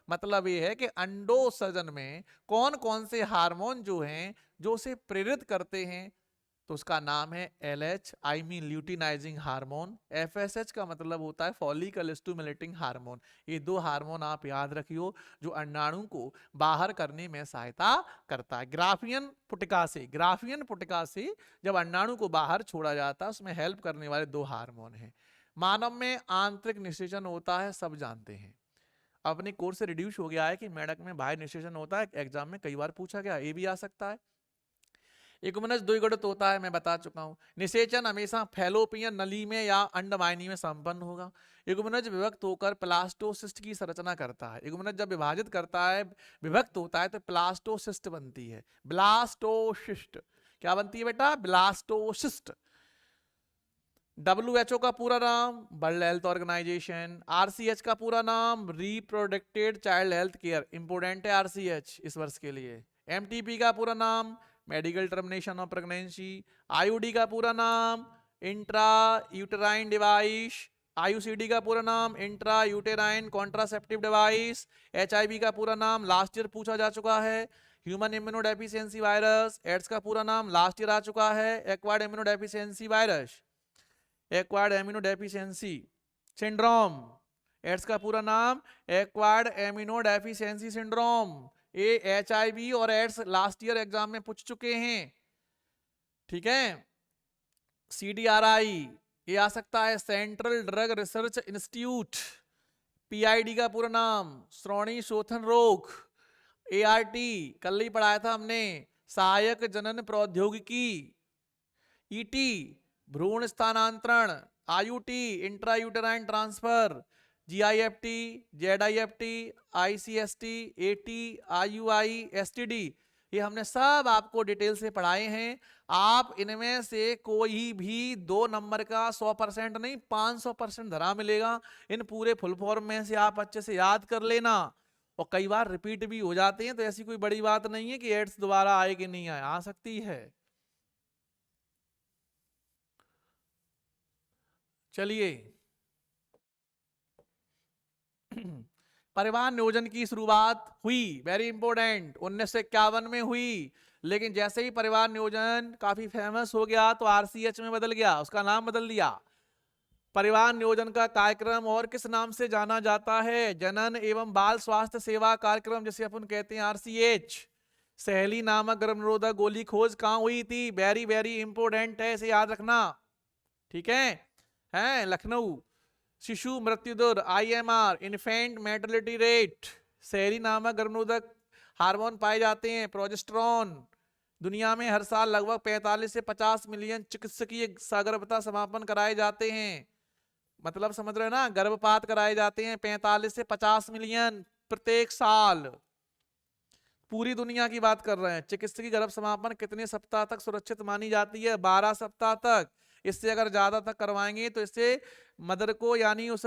S1: मतलब ये है कि अंडोत्सर्जन में कौन कौन से हार्मोन जो हैं जो उसे प्रेरित करते हैं, तो उसका नाम है LH I mean luteinizing hormone, FSH का मतलब होता है फॉलिकल स्टिमुलेटिंग हार्मोन। ये दो हार्मोन आप याद रखियो, जो अंडाणु को बाहर करने में सहायता करता है। ग्राफियन पुटिका से जब अंडाणु को बाहर छोड़ा जाता है, उसमें हेल्प करने वाले दो हार्मोन हैं। मानव में आंतरिक निषेचन होता है, सब जानते हैं। अपने कोर्स से रिड्यूस हो गया है कि मेढक में बाह्य निषेचन होता है, एग्जाम में कई बार पूछा गया, ये भी आ सकता है। एकुमेनस द्विगुणित होता है, मैं बता चुका हूं। निषेचन हमेशा फैलोपियन नली में या अंडवाहिनी में संपन्न होगा। एकुमेनस विभक्त होकर प्लास्टोसिस्ट की संरचना करता है। एकुमेनस जब विभाजित करता है, विभक्त होता है, तो प्लास्टोसिस्ट बनती है। ब्लास्टोसिस्ट क्या बनती है बेटा? ब्लास्टोसिस्ट। WHO का पूरा नाम वर्ल्ड हेल्थ ऑर्गेनाइजेशन। RCH का पूरा नाम रिप्रोडक्टेड चाइल्ड हेल्थ केयर, इंपोर्टेंट है RCH इस वर्ष के लिए। MTP का पूरा नाम medical termination of pregnancy. IUD का पूरा नाम इंट्रा यूटेराइन डिवाइस। IUCD का पूरा नाम intra uterine contraceptive device. HIV का पूरा नाम लास्ट ईयर पूछा जा चुका है, ह्यूमन इम्यूनोडेफिशिएंसी वायरस। एड्स का पूरा नाम लास्ट ईयर आ चुका है, acquired immunodeficiency virus, acquired immunodeficiency syndrome. AIDS का पूरा नाम एक्वायर्ड एमिनोडेफिशिएंसी सिंड्रोम। ये HIV और एड्स लास्ट ईयर एग्जाम में पूछ चुके हैं। ठीक है, CDRI ये आ सकता है central drug research institute. PID का पूरा नाम श्रोणी शोथन रोग। ART कल ही पढ़ाया था हमने, सहायक जनन प्रौद्योगिकी। ET भ्रूण स्थानांतरण। IUT intrauterine transfer. GIFT ZIFT ICST AT IUI STD, ये हमने सब आपको डिटेल से पढ़ाए हैं। आप इनमें से कोई भी 2 नंबर का 100% नहीं 500% धरा मिलेगा। इन पूरे फुल फॉर्म में से आप अच्छे से याद कर लेना और कई बार रिपीट भी हो जाते हैं, तो ऐसी कोई बड़ी बात नहीं है कि एड्स दोबारा आए कि नहीं आए, आ सकती है। चलिए परिवहन नियोजन की शुरुआत हुई, वेरी इंपॉर्टेंट, 1951 में हुई। लेकिन जैसे ही परिवहन नियोजन काफी फेमस हो गया तो आरसीएच में बदल गया, उसका नाम बदल दिया। परिवहन नियोजन का कार्यक्रम और किस नाम से जाना जाता है? जनन एवं बाल स्वास्थ्य सेवा कार्यक्रम, जिसे अपन कहते हैं आरसीएच। सहेली नामक गर्भ निरोधक गोली खोज कहां हुई थी? वेरी वेरी इंपॉर्टेंट है, इसे याद रखना। ठीक है लखनऊ। शिशु मृत्यु दर आईएमआर, इन्फेंट मेटर्निटी रेट, सहेली नामक गर्भनिरोधक हार्मोन पाए जाते हैं प्रोजेस्टेरॉन। दुनिया में हर साल लगभग 45 से 50 मिलियन चिकित्सकीय सगर्भता समापन कराए जाते हैं। मतलब समझ रहे हो ना, गर्भपात कराए जाते हैं 45 से 50 मिलियन प्रत्येक साल। पूरी दुनिया की बात कर रहे हैं। चिकित्सकीय गर्भ समापन कितने सप्ताह तक सुरक्षित मानी जाती है? 12 सप्ताह तक। इससे अगर ज्यादा तक करवाएंगे तो इससे मदर को यानी उस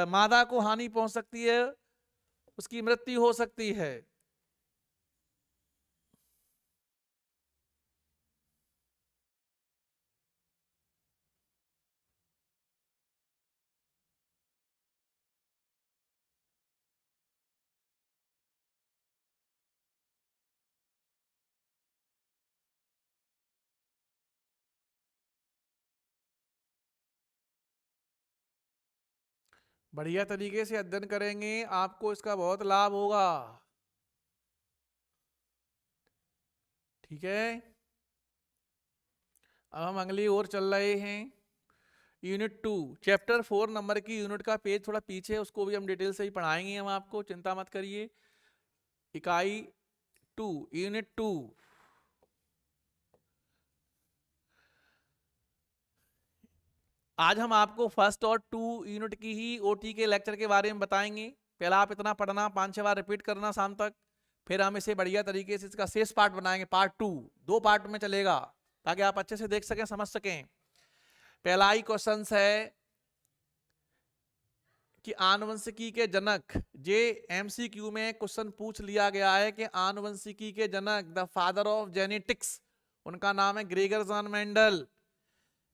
S1: मादा को हानि पहुंच सकती है, उसकी मृत्यु हो सकती है। बढ़िया तरीके से अध्ययन करेंगे आपको इसका बहुत लाभ होगा। ठीक है, अब हम अगली ओर चल रहे हैं। यूनिट 2 चैप्टर 4 नंबर की यूनिट का पेज थोड़ा पीछे है, उसको भी हम डिटेल से ही पढ़ाएंगे हम आपको, चिंता मत करिए। इकाई 2 यूनिट 2। आज हम आपको फर्स्ट और 2 यूनिट की ही ओटी के लेक्चर के बारे में बताएंगे। पहला आप इतना पढ़ना, 5-6 बार रिपीट करना शाम तक, फिर हम इसे बढ़िया तरीके से इसका शेष पार्ट बनाएंगे, पार्ट 2। 2 पार्ट में चलेगा ताकि आप अच्छे से देख सकें, समझ सकें। पहला ही क्वेश्चन है कि आनुवंशिकी के जनक, जे एमसीक्यू में क्वेश्चन पूछ लिया गया है कि आनुवंशिकी के जनक, द फादर ऑफ जेनेटिक्स, उनका नाम है ग्रेगर जॉन मेंडल।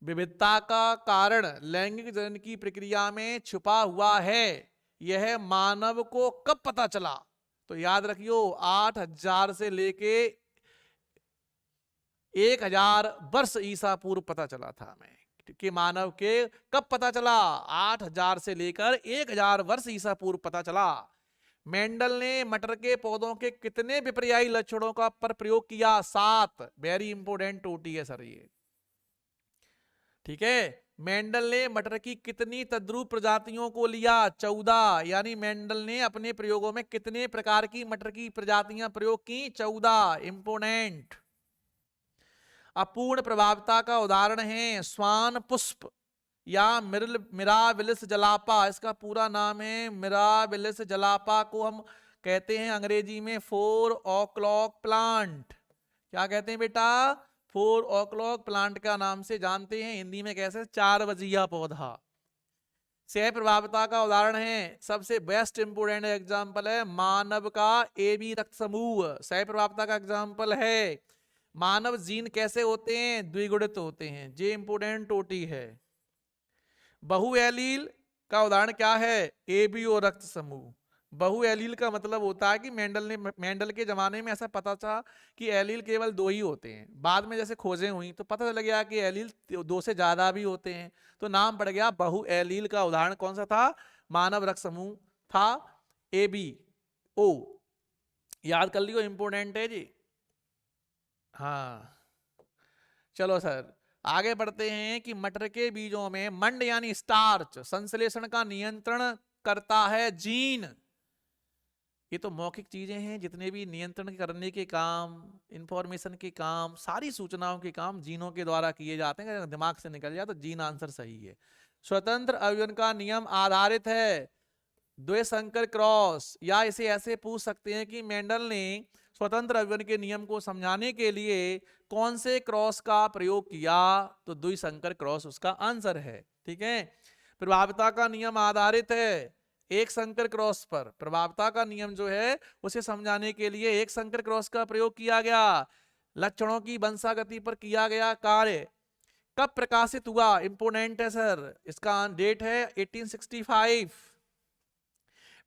S1: विविधता का कारण लैंगिक जनन की प्रक्रिया में छुपा हुआ है, यह मानव को कब पता चला? तो याद रखियो 8000 से लेके 1000 वर्ष ईसा पूर्व पता चला था हमें कि मानव के कब पता चला? 8000 से लेकर 1000 वर्ष ईसा पूर्व पता चला। मेंडल ने मटर के पौधों के कितने विपर्यायी लक्षणों का पर प्रयोग किया? 7। वेरी इंपोर्टेंट ओटी है सर ये। ठीक है, मेंडल ने मटर की कितनी तद्रुप प्रजातियों को लिया? 14। यानी मेंडल ने अपने प्रयोगों में कितने प्रकार की मटर की प्रजातियां प्रयोग की? 14। इंपोर्टेंट। अपूर्ण प्रभावता का उदाहरण है स्वान पुष्प या मिराबिलिस जलापा। इसका पूरा नाम है मिराबिलिस जलापा, को हम कहते हैं अंग्रेजी में 4 o'clock प्लांट। क्या कहते हैं बेटा? 4 o'clock प्लांट का नाम से जानते हैं, हिंदी में कैसे? 4 बजिया पौधा। सह प्रभावता का उदाहरण है, सबसे बेस्ट इंपोर्टेंट एग्जाम्पल है मानव का AB रक्त समूह, सह प्रभावता का एग्जाम्पल है। मानव जीन कैसे होते हैं? द्विगुणित होते हैं, जे इंपोर्टेंट ओटी है। बहु एलील का उदाहरण क्या है? ABO रक्त समूह। बहु एलील का मतलब होता है कि मेंडल के जमाने में ऐसा पता था कि एलील केवल 2 ही होते हैं, बाद में जैसे खोजें हुई तो पता लग गया कि एलील 2 से ज्यादा भी होते हैं, तो नाम पड़ गया बहु एलील का। उदाहरण कौन सा था? मानव रक्त समूह था ABO। याद कर लियो, इंपोर्टेंट है जी। हाँ चलो सर आगे बढ़ते हैं कि मटर के बीजों में मंड यानी स्टार्च संश्लेषण का नियंत्रण करता है जीन। ये तो मौखिक चीजें हैं, जितने भी नियंत्रण करने के काम, इंफॉर्मेशन के काम, सारी सूचनाओं के काम जीनों के द्वारा किए जाते हैं। अगर दिमाग से निकल जाए तो जीन आंसर सही है। स्वतंत्र अवयवन का नियम आधारित है द्विसंकर क्रॉस, या इसे ऐसे पूछ सकते हैं कि मेंडल ने स्वतंत्र अवयवन के नियम को समझाने के लिए कौन से क्रॉस का प्रयोग किया? तो द्विसंकर क्रॉस उसका आंसर है। ठीक है, प्रभाविता का नियम आधारित है एक संकर क्रॉस पर, प्रभावता का नियम जो है उसे समझाने के लिए एक संकर क्रॉस का प्रयोग किया गया। लक्षणों की वंशागति पर किया गया कार्य कब प्रकाशित हुआ? इंपोर्टेंट है सर, इसका डेट है 1865।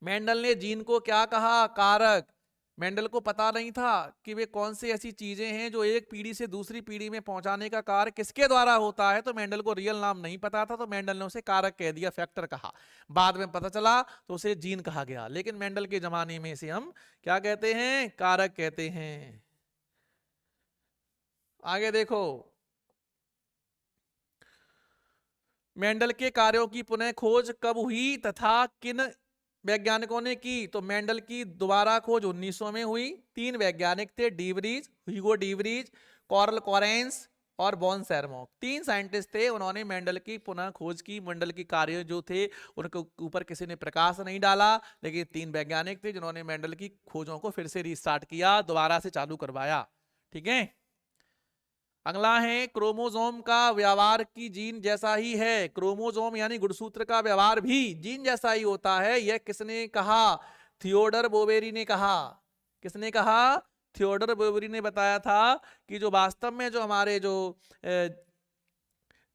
S1: मेंडल ने जीन को क्या कहा? कारक। मेंडल को पता नहीं था कि वे कौन सी ऐसी चीजें हैं जो एक पीढ़ी से दूसरी पीढ़ी में पहुंचाने का कार्य किसके द्वारा होता है, तो मेंडल को रियल नाम नहीं पता था, तो मेंडल ने उसे कारक कह दिया, फैक्टर कहा। बाद में पता चला तो उसे जीन कहा गया, लेकिन मेंडल के जमाने में इसे हम क्या कहते हैं? कारक कहते हैं। आगे देखो, मेंडल के कार्यों की पुनः खोज कब हुई तथा किन वैज्ञानिकों ने की? तो मेंडल की दोबारा खोज 1900 में हुई। 3 वैज्ञानिक थे, डीवरीज, ह्यूगो डीवरीज, कॉरल कॉरेंस और बॉन सेरमॉक। 3 साइंटिस्ट थे, उन्होंने मेंडल की पुनः खोज की। मेंडल के कार्य जो थे उनके ऊपर किसी ने प्रकाश नहीं डाला, लेकिन 3 वैज्ञानिक थे जिन्होंने मेंडल की खोजों को फिर से रीस्टार्ट किया, दोबारा से चालू करवाया। ठीक है, अगला है क्रोमोसोम का व्यवहार की जीन जैसा ही है। क्रोमोसोम यानी गुणसूत्र का व्यवहार भी जीन जैसा ही होता है। यह किसने कहा? थियोडर बोवेरी ने कहा। किसने कहा? थियोडर बोवेरी ने बताया था कि जो वास्तव में जो हमारे जो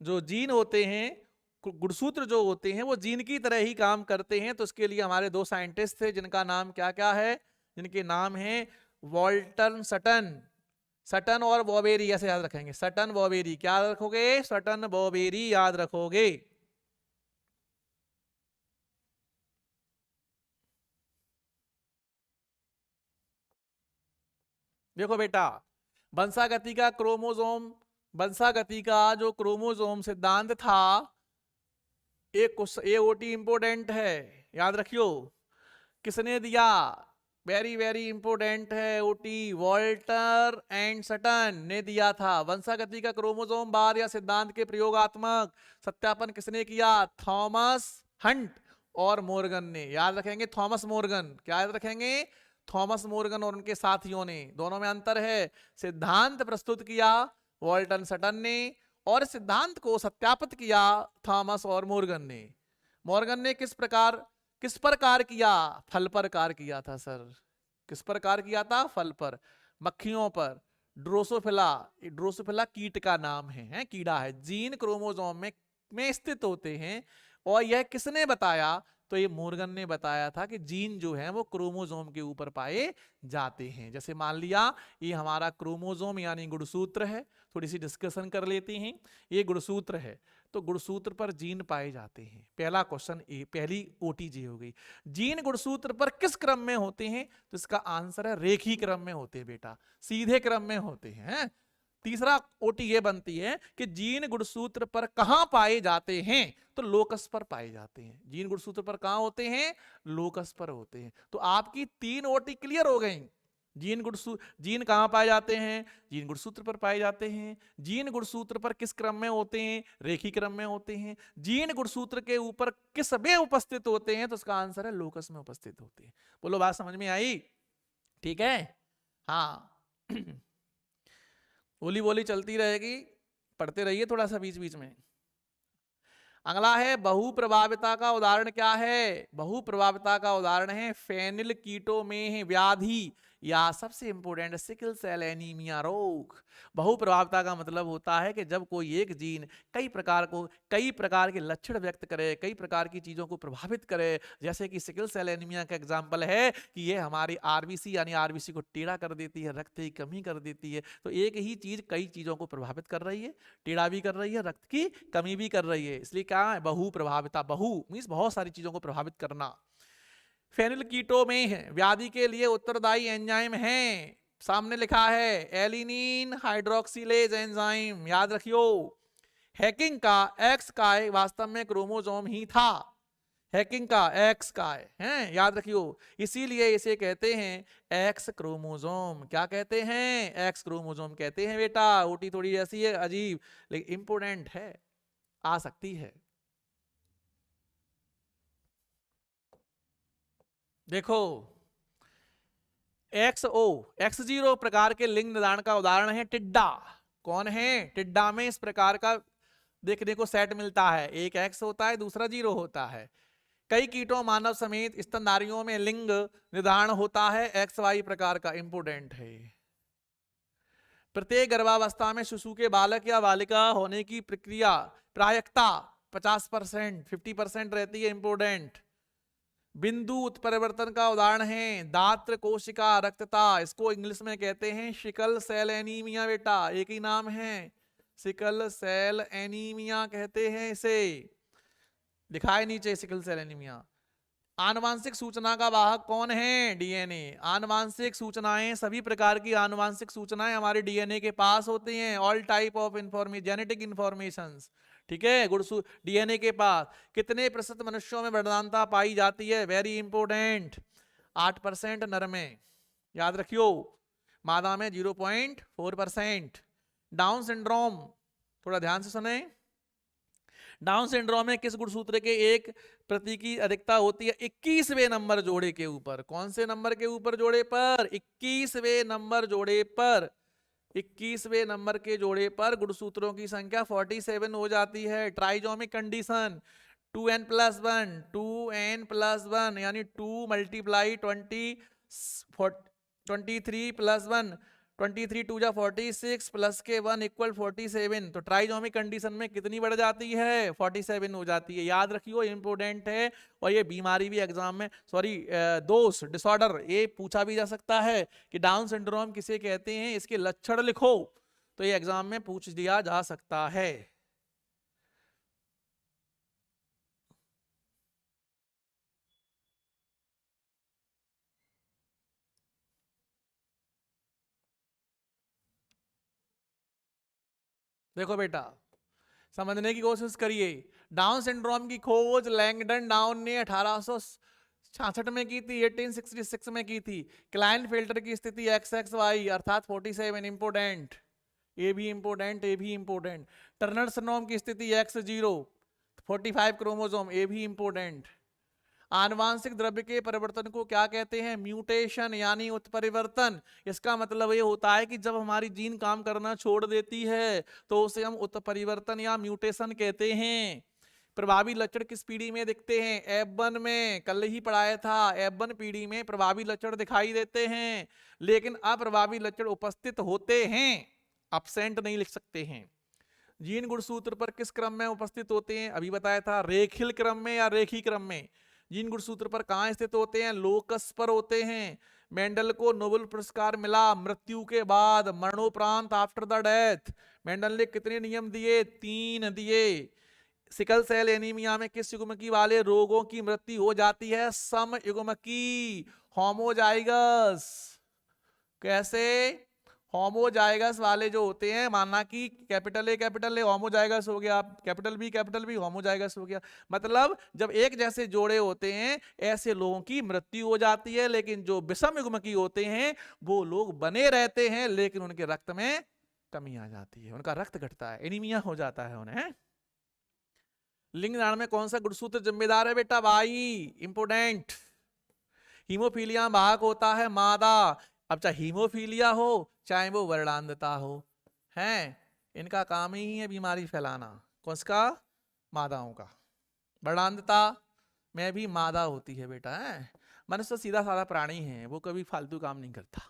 S1: जीन होते हैं, गुणसूत्र जो होते हैं वो जीन की तरह ही काम करते हैं। तो इसके लिए हमारे 2 साइंटिस्ट थे जिनका नाम क्या क्या है? जिनके नाम है वॉल्टर सटन। सटन और बॉबेरी ऐसे याद रखेंगे, सटन बॉबेरी। क्या रखोगे? सटन बॉबेरी याद रखोगे। देखो बेटा, वंशागति का क्रोमोसोम, वंशागति का जो क्रोमोसोम सिद्धांत था, एक एओटी इंपोर्टेंट है, याद रखियो। किसने दिया? वेरी वेरी इंपोर्टेंट है, ओटी वॉल्टर एंड सटन ने दिया था। वंशागति का क्रोमोसोम वार या सिद्धांत के प्रयोगात्मक सत्यापन किसने किया? थॉमस हंट और मोर्गन ने। याद रखेंगे थॉमस मोर्गन, क्या याद रखेंगे? थॉमस मोर्गन और उनके साथियों ने। दोनों में अंतर है। सिद्धांत प्रस्तुत किया वॉल्टन सटन ने और सिद्धांत को सत्यापित किया थॉमस और मोर्गन ने। मोर्गन ने किस पर कार्य किया? फल पर कार्य किया था सर। किस पर कार्य किया था? फल पर, मक्खियों पर। ड्रोसोफिला, ड्रोसोफिला कीट का नाम है, कीड़ा है। जीन क्रोमोसोम में स्थित होते हैं। और यह किसने बताया? तो ये मोर्गन ने बताया था कि जीन जो है वो क्रोमोसोम के ऊपर पाए जाते हैं। जैसे मान लिया ये हमारा क्रोमोसोम यानी गुणसूत्र है, थोड़ी सी डिस्कशन कर लेते हैं। ये गुणसूत्र है, तो गुणसूत्र पर जीन पाए जाते हैं। पहला क्वेश्चन, पहली ओटीजी हो गई। जीन गुणसूत्र पर किस क्रम में होते हैं? तो इसका आंसर है रेखी क्रम में होते हैं बेटा, सीधे क्रम में होते हैं। तीसरा ओटी ये बनती है कि जीन गुणसूत्र पर कहां पाए जाते हैं? तो लोकस पर पाए जाते हैं। जीन गुणसूत्र पर कहां होते हैं? लोकस पर होते हैं। तो आपकी 3 ओटी क्लियर हो गई। जीन कहां पाए जाते हैं? जीन गुणसूत्र पर पाए जाते हैं। जीन गुणसूत्र पर किस क्रम में होते हैं? रेखी क्रम में होते हैं। जीन गुणसूत्र के ऊपर किस में उपस्थित होते हैं? तो इसका आंसर है लोकस में उपस्थित होते हैं। बोलो, बात समझ में आई? ठीक है, हाँ। बोली बोली चलती रहेगी, पढ़ते रहिए थोड़ा सा बीच बीच में। अगला है बहुप्रभाविता का उदाहरण क्या है? बहुप्रभाविता का उदाहरण है फेनिल कीटो में व्याधि या सबसे इंपोर्टेंट सिकल सेल एनीमिया रोग। बहुप्रभाविता का मतलब होता है कि जब कोई एक जीन कई प्रकार के लक्षण व्यक्त करे, कई प्रकार की चीजों को प्रभावित करे। जैसे कि सिकल सेल एनीमिया का एग्जांपल है कि ये हमारी आरबीसी यानी आरबीसी को टेढ़ा कर देती है, रक्त की कमी कर देती है। तो एक ही चीज कई चीजों को प्रभावित कर रही है, टेढ़ा भी कर रही है, रक्त की कमी भी कर रही है, इसलिए क्या है? बहु प्रभाविता। बहु मींस बहुत सारी चीजों को प्रभावित करना। फेनिल कीटो में व्याधि के लिए उत्तरदायी एंजाइम है, सामने लिखा है एलिनिन हाइड्रोक्सिलेज एंजाइम। याद रखियो, हैकिंग का एक्स काय वास्तव में क्रोमोसोम ही था। हैकिंग का एक्स काय है, याद रखियो। इसीलिए इसे कहते हैं एक्स क्रोमोसोम। क्या कहते हैं? एक्स क्रोमोसोम कहते हैं बेटा। ओटी थोड़ी ऐसी है अजीब, लेकिन इंपोर्टेंट है, आ सकती है। देखो, X0 प्रकार के लिंग निर्धारण का उदाहरण है टिड्डा। कौन है? टिड्डा में इस प्रकार का देखने को सेट मिलता है, एक X होता है, दूसरा 0 होता है। कई कीटों मानव समेत स्तनधारियों में लिंग निर्धारण होता है XY प्रकार का। इंपोर्टेंट है। प्रत्येक गर्भावस्था में शिशु के बालक या बालिका होने की प्रक्रिया प्रायिकता 50% 50% रहती है। इंपोर्टेंट। बिंदु उत्परिवर्तन का उदाहरण है दात्र कोशिका रक्तता, इसको इंग्लिश में कहते हैं सिकल सेल एनीमिया। बेटा एक ही नाम है, सिकल सेल एनीमिया कहते हैं इसे, दिखाए नीचे सिकल सेल एनीमिया। आनुवांशिक सूचना का वाहक कौन है? डीएनए। आनुवांशिक सूचनाएं, सभी प्रकार की आनुवांशिक सूचनाएं हमारे डीएनए के पास होती हैं। All type of information, genetic informations, ठीक है, गुड़सू डीएनए के पास। कितने प्रतिशत मनुष्यों में वर्णांता पाई जाती है? वेरी इंपोर्टेंट, 8% नर में, याद रखियो। मादा में 0.4%। डाउन सिंड्रोम, थोड़ा ध्यान से सुने। डाउन सिंड्रोम में किस गुणसूत्र के एक प्रति की अधिकता होती है? 21वें नंबर जोड़े के ऊपर। कौन से नंबर के ऊपर जोड़े पर? 21वें नंबर जोड़े पर। 21वें नंबर के जोड़े पर गुणसूत्रों की संख्या 47 हो जाती है। ट्राइजोमिक कंडीशन 2n+1, 2n+1 यानी 2 मल्टीप्लाई 23+1, 23 2 जा 46 प्लस के 1 इक्वल 47। तो ट्राइजोमिक कंडीशन में कितनी बढ़ जाती है? 47 हो जाती है। याद रखियो, इंपोर्टेंट है। और ये बीमारी भी एग्जाम में, सॉरी दोष डिसऑर्डर, ये पूछा भी जा सकता है कि डाउन सिंड्रोम किसे कहते हैं, इसके लक्षण लिखो, तो ये एग्जाम में पूछ दिया जा सकता है। देखो बेटा, समझने की कोशिश करिए। डाउन सिंड्रोम की खोज लैंगडन डाउन ने 1866 में की थी, 1866 में की थी। क्लाइनफेल्टर की स्थिति XXY अर्थात 47। इंपोर्टेंट, ये भी इंपोर्टेंट, ये भी इंपोर्टेंट। टर्नर सिंड्रोम की स्थिति X0 45 क्रोमोसोम, ये भी इंपोर्टेंट। आनुवांशिक द्रव्य के परिवर्तन को क्या कहते हैं? म्यूटेशन यानी उत्परिवर्तन। इसका मतलब ये होता है कि जब हमारी जीन काम करना छोड़ देती है तो उसे हम उत्परिवर्तन या म्यूटेशन कहते हैं। प्रभावी लक्षण किस पीढ़ी में दिखते हैं? F1 में, कल ही पढ़ाया था। F1 पीढ़ी में प्रभावी लक्षण दिखाई देते हैं, लेकिन अप्रभावी लक्षण उपस्थित होते हैं, अब्सेंट नहीं लिख सकते हैं। जीन गुणसूत्र पर किस क्रम में उपस्थित होते हैं? अभी बताया था, रेखीय क्रम में या रेखी क्रम में। जीन गुणसूत्र पर कहां स्थित होते हैं? लोकस पर होते हैं। मेंडल को नोबेल पुरस्कार मिला मृत्यु के बाद, मरणोपरांत, आफ्टर द डेथ। मेंडल ने कितने नियम दिए? 3 दिए। सिकल सेल एनीमिया में किस युग्मकी वाले रोगों की मृत्यु हो जाती है? सम युग्मकी, होमोजाइगस। कैसे? होमोजाइगस वाले जो होते हैं, माना कि कैपिटल ए होमोजाइगस हो गया, कैपिटल बी होमोजाइगस हो गया। मतलब जब एक जैसे जोड़े होते हैं ऐसे लोगों की मृत्यु हो जाती है, लेकिन जो विषम युग्मकी होते हैं वो लोग बने रहते हैं, लेकिन उनके रक्त में कमी आ जाती है, उनका रक्त घटता है, एनीमिया हो जाता है उन्हें। लिंग निर्धारण में कौन सा गुणसूत्र जिम्मेदार है? बेटा वाई। इंपोर्टेंट। हीमोफीलिया वाहक होता है मादा। अब चाहे हीमोफीलिया हो चाहे वो वर्णांधता हो, हैं, इनका काम ही है बीमारी फैलाना। कौन सा? मादाओं का। वर्णांधता में भी मादा होती है बेटा, है। मनुष्य सीधा साधा प्राणी है, वो कभी फालतू काम नहीं करता।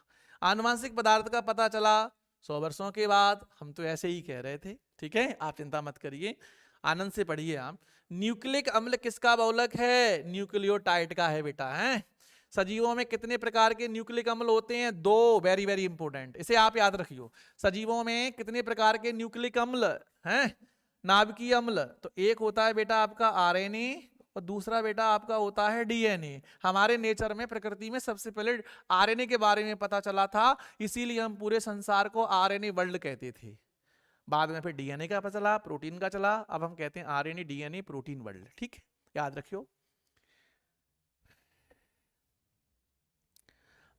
S1: आनुवांशिक पदार्थ का पता चला 100 वर्षों के बाद। हम तो ऐसे ही कह रहे थे, ठीक है, आप चिंता मत करिए, आनंद से पढ़िए आप। न्यूक्लिक अम्ल किसका बहुलक है? न्यूक्लियोटाइड का है बेटा, है। सजीवों में कितने प्रकार के न्यूक्लिक अम्ल होते हैं? 2। वेरी वेरी इंपोर्टेंट, इसे आप याद रखियो। सजीवों में कितने प्रकार के न्यूक्लिक अम्ल हैं? नाभिकीय अम्ल। तो एक होता है बेटा आपका आरएनए और दूसरा बेटा आपका होता है डीएनए। हमारे नेचर में, प्रकृति में सबसे पहले आरएनए के बारे में पता चला था, इसीलिए हम पूरे संसार को आरएनए वर्ल्ड कहते थे। बाद में फिर डीएनए का पता चला, प्रोटीन का चला, अब हम कहते हैं आरएनए डीएनए प्रोटीन वर्ल्ड, ठीक है, याद रखियो।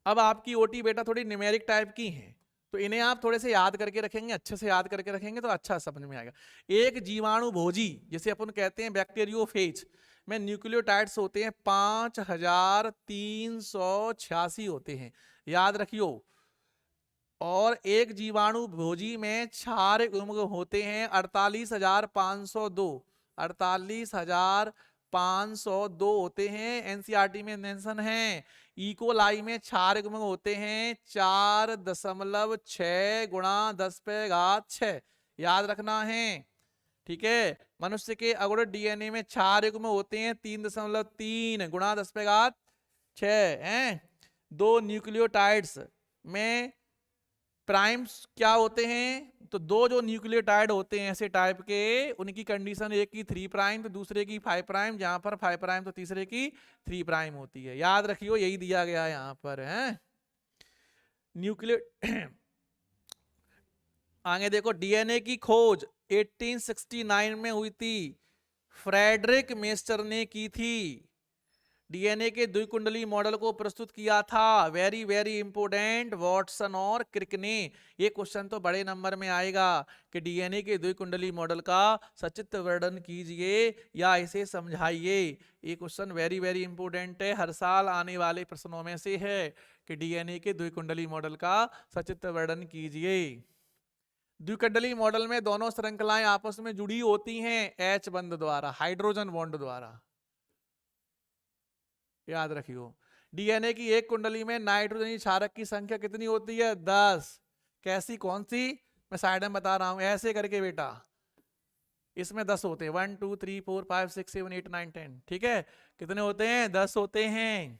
S1: अब आपकी ओटी बेटा थोड़ी न्यूमेरिक टाइप की है, तो इन्हें आप थोड़े से याद करके रखेंगे, अच्छे से याद करके रखेंगे तो अच्छा समझ में आएगा। एक जीवाणु भोजी, जिसे अपन कहते हैं बैक्टीरियोफेज, में न्यूक्लियोटाइड्स होते हैं 5386 होते हैं, याद रखियो। और एक जीवाणु भोजी में क्षार युग्म होते हैं 48502, 48502। 502 होते हैं, एनसीईआरटी में मेंशन है। इकोलाई में क्षार युग्म होते हैं 4.6 गुणा 10⁻6, याद रखना है। ठीक है, मनुष्य के अगुण डीएनए में क्षार युग्म होते हैं 3.3 गुणा 10⁻6 हैं। 2 न्यूक्लियोटाइड्स में प्राइम्स क्या होते हैं, तो 2 जो न्यूक्लियोटाइड होते हैं ऐसे टाइप के, उनकी कंडीशन एक की 3 प्राइम तो दूसरे की 5 प्राइम, जहां पर 5 प्राइम तो तीसरे की 3 प्राइम होती है। याद रखियो, यही दिया गया है यहां पर है न्यूक्लियो आगे देखो, डीएनए की खोज 1869 में हुई थी, फ्रेडरिक मेस्टर ने की थी। डीएनए के द्विकुंडली मॉडल को प्रस्तुत किया था, वेरी वेरी इंपोर्टेंट, वॉटसन और क्रिक ने। ये क्वेश्चन तो बड़े नंबर में आएगा कि डीएनए के द्विकुंडली मॉडल का सचित्र वर्णन कीजिए या इसे समझाइए। ये क्वेश्चन वेरी वेरी इंपोर्टेंट है, हर साल आने वाले प्रश्नों में से है कि डीएनए के द्विकुंडली मॉडल का सचित्र वर्णन कीजिए। द्विकुंडली मॉडल में दोनों श्रृंखलाएं आपस में जुड़ी होती हैं एच बंध द्वारा, हाइड्रोजन बॉन्ड द्वारा, याद रखियो। डीएनए की एक कुंडली में नाइट्रोजनी क्षारक की संख्या कितनी होती है? 10। कैसी, कौन सी? मैं साइड में बता रहा हूं, ऐसे करके बेटा। इसमें 10 होते हैं, 1 2 3 4 5 6 7 8 9 10। ठीक है, कितने होते हैं? 10 होते हैं।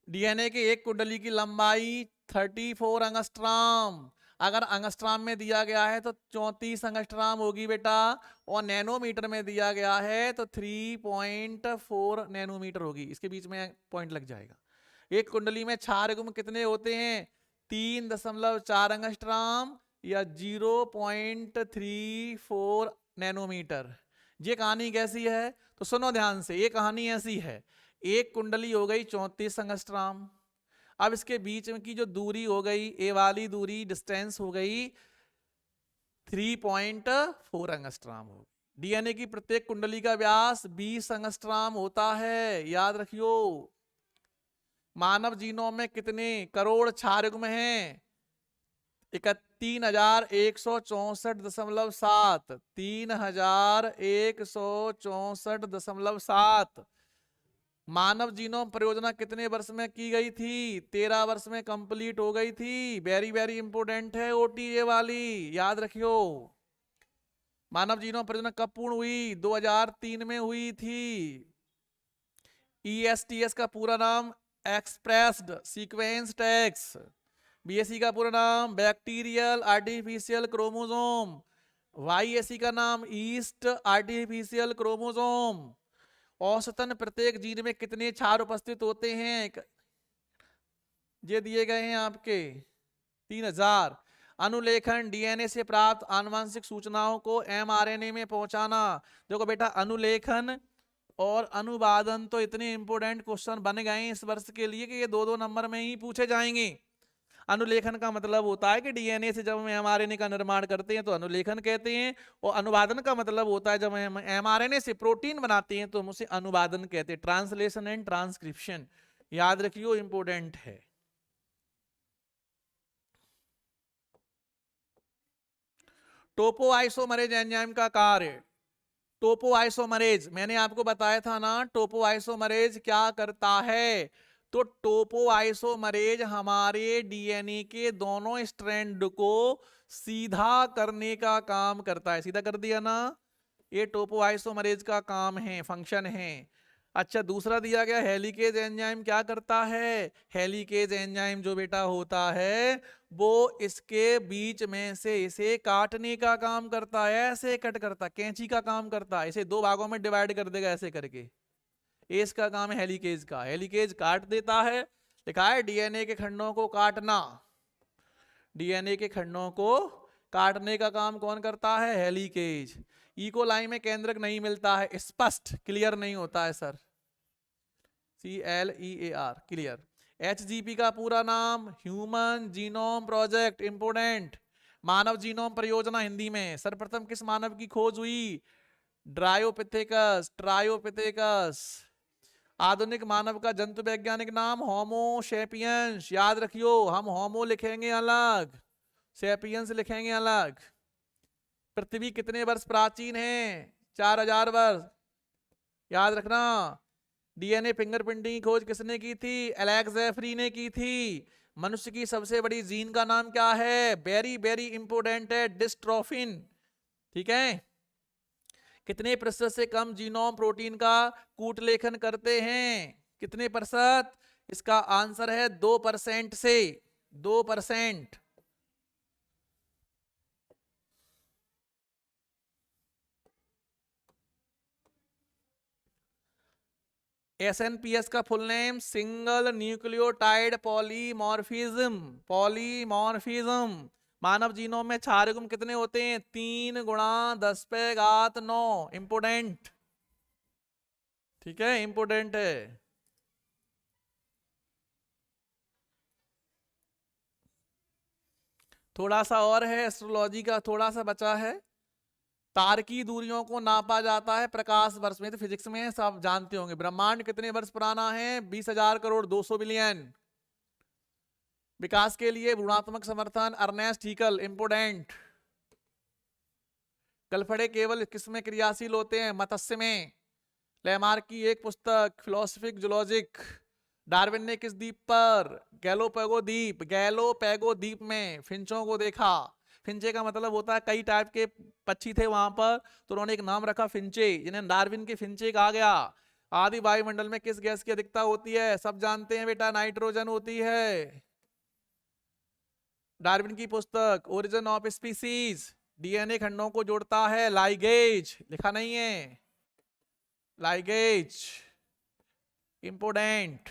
S1: डीएनए के एक कुंडली की लंबाई 34 अंगस्ट्राम, अगर अंगस्ट्राम में दिया गया है तो 34 अंगस्ट्राम होगी बेटा, और नैनोमीटर में दिया गया है तो 3.4 नैनोमीटर होगी। इसके बीच में पॉइंट लग जाएगा। एक कुंडली में क्षार युग्म कितने होते हैं? 3.4 अंगस्ट्राम या 0.34 नैनोमीटर। ये कहानी कैसी है तो सुनो ध्यान से, ये कहानी ऐसी है, एक कुंडली हो गई 34 अंगस्ट्राम, अब इसके बीच में की जो दूरी हो गई, ए वाली दूरी डिस्टेंस हो गई 3.4 अंगस्ट्राम हो गई। डीएनए की प्रत्येक कुंडली का व्यास 20 अंगस्ट्राम होता है, याद रखियो। मानव जीनोम में कितने करोड़ क्षार युग्म हैं? 3164.7, 3164.7। मानव जीनोम परियोजना कितने वर्ष में की गई थी? 13 वर्ष में कंप्लीट हो गई थी। वेरी वेरी इंपोर्टेंट है ओटीए वाली, याद रखियो। मानव जीनोम परियोजना कब पूर्ण हुई? 2003 में हुई थी। ईएसटीएस का पूरा नाम एक्सप्रेस्ड सीक्वेंस टेक्स, बीएससी का पूरा नाम बैक्टीरियल आर्टिफिशियल क्रोमोसोम, वाईएससी का नाम ईस्ट आर्टिफिशियल क्रोमोसोम। औसतन प्रत्येक जीन में कितने क्षार उपस्थित होते हैं? ये दिए गए हैं आपके 3000। अनुलेखन, डीएनए से प्राप्त आनुवंशिक सूचनाओं को एमआरएनए में पहुंचाना। देखो बेटा, अनुलेखन और अनुवादन तो इतने इंपोर्टेंट क्वेश्चन बन गए हैं इस वर्ष के लिए कि ये 2-2 नंबर में ही पूछे जाएंगे। अनुलेखन का मतलब होता है कि डीएनए से जब हम एमआरएनए का निर्माण करते हैं तो अनुलेखन कहते हैं, और अनुवादन का मतलब होता है जब हम एमआरएनए से प्रोटीन बनाते हैं तो हम उसे अनुवादन कहते हैं, ट्रांसलेशन एंड ट्रांसक्रिप्शन। याद रखियो, इंपोर्टेंट है। टोपोआइसोमरेज एंजाइम का कार्य। टोपोआइसोमरेज मैंने आपको बताया था ना, टोपोआइसोमरेज क्या करता है? तो टोपोआइसोमरेज हमारे डीएनए के दोनों स्ट्रैंड को सीधा करने का काम करता है। सीधा कर दिया ना, ये टोपोआइसोमरेज का काम है, फंक्शन है। अच्छा, दूसरा दिया गया हेलिकेज एंजाइम क्या करता है? हेलिकेज एंजाइम जो बेटा होता है वो इसके बीच में से इसे काटने का काम करता है, ऐसे कट करता, कैंची का काम करता है, इसे 2 भागों में डिवाइड कर देगा ऐसे करके। इसका काम है हेलिकेज का, हेलिकेज काट देता है। लिखा है डीएनए के खंडों को काटना, डीएनए के खंडों को काटने का काम कौन करता है? हेलिकेज। इकोलाई में केंद्रक नहीं मिलता है, स्पष्ट क्लियर नहीं होता है सर, CLEAR क्लियर। HGP का पूरा नाम ह्यूमन जीनोम प्रोजेक्ट, इंपोर्टेंट, मानव जीनोम परियोजना हिंदी में। सर्वप्रथम किस मानव की खोज हुई? ड्रायोपिथेकस, ट्रायोपिथेकस। आधुनिक मानव का जंतु वैज्ञानिक नाम होमो सेपियंस, याद रखियो, हम होमो लिखेंगे अलग, सेपियंस लिखेंगे अलग। पृथ्वी कितने वर्ष प्राचीन है? 4000 वर्ष। याद रखना। डीएनए फिंगरप्रिंटिंग की खोज किसने की थी? एलेक्स जेफरी ने की थी। मनुष्य की सबसे बड़ी जीन का नाम क्या है? वेरी वेरी इंपोर्टेंट है, डिस्ट्रोफिन। ठीक है। कितने प्रतिशत से कम जीनोम प्रोटीन का कूट लेखन करते हैं? कितने प्रतिशत? इसका आंसर है 2% से 2%। एसएनपीएस का full name single nucleotide polymorphism. Polymorphism. मानव जीनोम में क्षार युग्म कितने होते हैं? 3 गुणा 10 पे घात 9। इंपोर्टेंट। ठीक है, इंपोर्टेंट है। थोड़ा सा और है, एस्ट्रोलॉजी का थोड़ा सा बचा है। तार की दूरियों को नापा जाता है प्रकाश वर्ष में, तो फिजिक्स में सब जानते होंगे। ब्रह्मांड कितने वर्ष पुराना है? 20,000 करोड़, 200 बिलियन। विकास के लिए गुणात्मक समर्थन अर्नेस्ट हीकल। इंपोर्टेंट। गलफड़े केवल किसमें क्रियाशील होते हैं? मत्स्य में। लेमार्क की एक पुस्तक फिलोसफिक जूलॉजिक। डार्विन ने किस द्वीप पर? गैलोपैगो द्वीप। गैलोपैगो द्वीप में फिंचों को देखा। फिंचे का मतलब होता है कई टाइप के पक्षी थे वहां पर, तो उन्होंने एक नाम रखा फिंचे, जिन्हें डार्विन के फिंचे कहा गया। आदि वायुमंडल में किस गैस की अधिकता होती है? सब जानते हैं बेटा, नाइट्रोजन होती है। डार्विन की पुस्तक ओरिजिन ऑफ स्पीसीज। डीएनए खंडों को जोड़ता है लाइगेज। लिखा नहीं है? लाइगेज। इंपोर्टेंट।